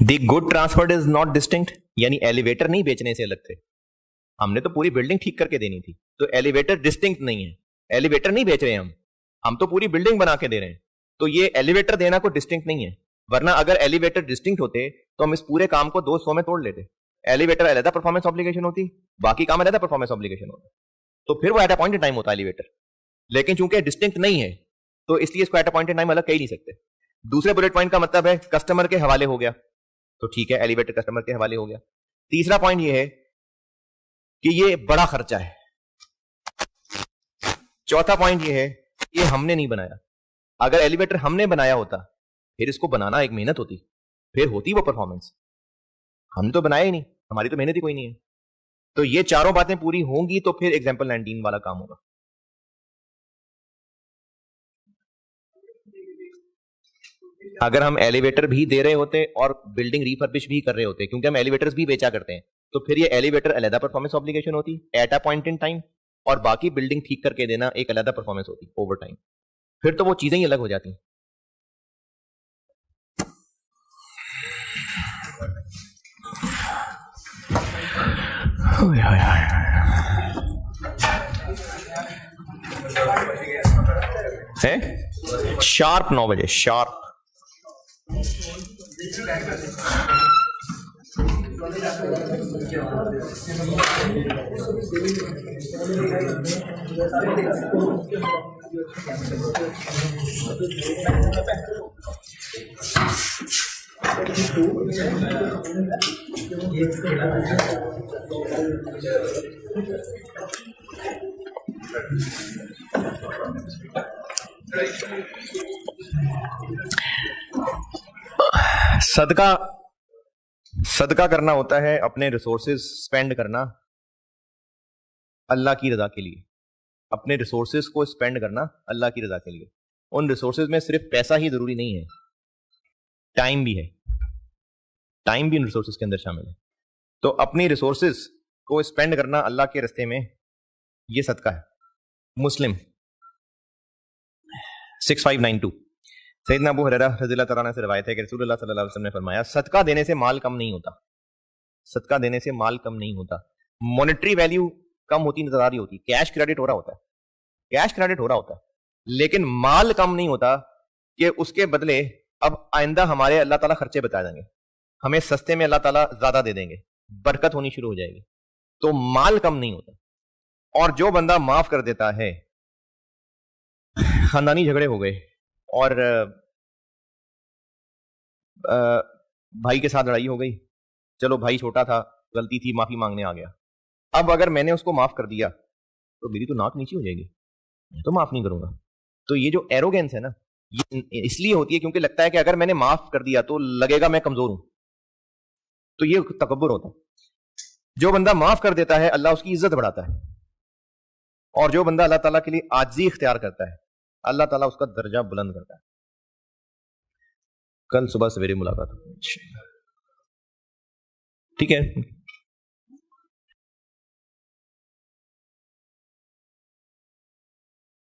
The good transferred is not distinct, यानी एलिवेटर नहीं बेचने से अलग थे, हमने तो पूरी बिल्डिंग ठीक करके देनी थी, तो एलिवेटर डिस्टिंक्ट नहीं है, एलिवेटर नहीं बेच रहे हैं हम तो पूरी बिल्डिंग बना के दे रहे हैं, तो ये एलिवेटर देना कोई डिस्टिंक्ट नहीं है। वरना अगर एलिवेटर डिस्टिंक्ट होते तो हम इस पूरे काम को 200 में तोड़ लेते, एलिवेटर अलग परफॉर्मेंस ऑब्लिगेशन होती, बाकी काम अलग परफॉर्मेंस ऑब्लिगेशन होता, तो फिर वो eight a point in time होता एलिवेटर। लेकिन चूंकि डिस्टिंक्ट नहीं है तो इसलिए इसको eight a point in time अलग कह ही नहीं सकते। दूसरे बुलेट पॉइंट का मतलब है कस्टमर के हवाले हो गया, तो ठीक है एलिवेटर कस्टमर के हवाले हो गया। तीसरा पॉइंट ये है कि ये बड़ा खर्चा है। चौथा पॉइंट ये है ये हमने नहीं बनाया, अगर एलिवेटर हमने बनाया होता फिर इसको बनाना एक मेहनत होती, फिर होती वो परफॉर्मेंस, हमने तो बनाया ही नहीं, हमारी तो मेहनत ही कोई नहीं है। तो ये चारों बातें पूरी होंगी तो फिर एग्जाम्पल 19 वाला काम होगा। अगर हम एलिवेटर भी दे रहे होते और बिल्डिंग रिफर्बिश भी कर रहे होते, क्योंकि हम एलिवेटर्स भी बेचा करते हैं, तो फिर ये एलिवेटर अलग परफॉर्मेंस ऑब्लिगेशन होती eight a point in time, और बाकी बिल्डिंग ठीक करके देना एक अलग परफॉर्मेंस होती ओवर टाइम। फिर तो वो चीजें ही अलग हो जाती। है शार्प 9 बजे शार्प। सदका सदका करना होता है अपने रिसोर्सेज स्पेंड करना अल्लाह की रजा के लिए। अपने रिसोर्सेज को स्पेंड करना अल्लाह की रजा के लिए। उन रिसोर्सेज में सिर्फ पैसा ही जरूरी नहीं है, टाइम भी है। टाइम भी इन रिसोर्सेज के अंदर शामिल है। तो अपनी रिसोर्सेज को स्पेंड करना अल्लाह के रास्ते में, यह सदका है। मुस्लिम 6592 सैयदना अबू हुरैरा रज़ियल्लाहु तआला अन्हु से रिवायत है कि रसूलुल्लाह सल्लल्लाहु अलैहि वसल्लम ने फरमाया, सदका देने से माल कम नहीं होता। सदका देने से माल कम नहीं होता। मॉनेटरी वैल्यू कम होती नजर आ रही होती, कैश क्रेडिट हो रहा होता है, कैश क्रेडिट हो रहा होता है, लेकिन माल कम नहीं होता कि उसके बदले अब आइंदा हमारे अल्लाह ताला खर्चे बता देंगे, हमें सस्ते में अल्लाह ताला ज्यादा दे देंगे, बरकत होनी शुरू हो जाएगी। तो माल कम नहीं होता। और जो बंदा माफ कर देता है, खानदानी झगड़े हो गए और भाई के साथ लड़ाई हो गई, चलो भाई छोटा था, गलती थी, माफी मांगने आ गया। अब अगर मैंने उसको माफ कर दिया तो मेरी तो नाक नीची हो जाएगी, मैं तो माफ नहीं करूंगा। तो ये जो एरोगेंस है ना, ये इसलिए होती है क्योंकि लगता है कि अगर मैंने माफ कर दिया तो लगेगा मैं कमजोर हूं, तो ये तकब्बुर होता है। जो बंदा माफ कर देता है अल्लाह उसकी इज्जत बढ़ाता है, और जो बंदा अल्लाह ताला के लिए आजिज़ी इख्तियार करता है अल्लाह ताला उसका दर्जा बुलंद करता है। कल सुबह सवेरे मुलाकात, ठीक है।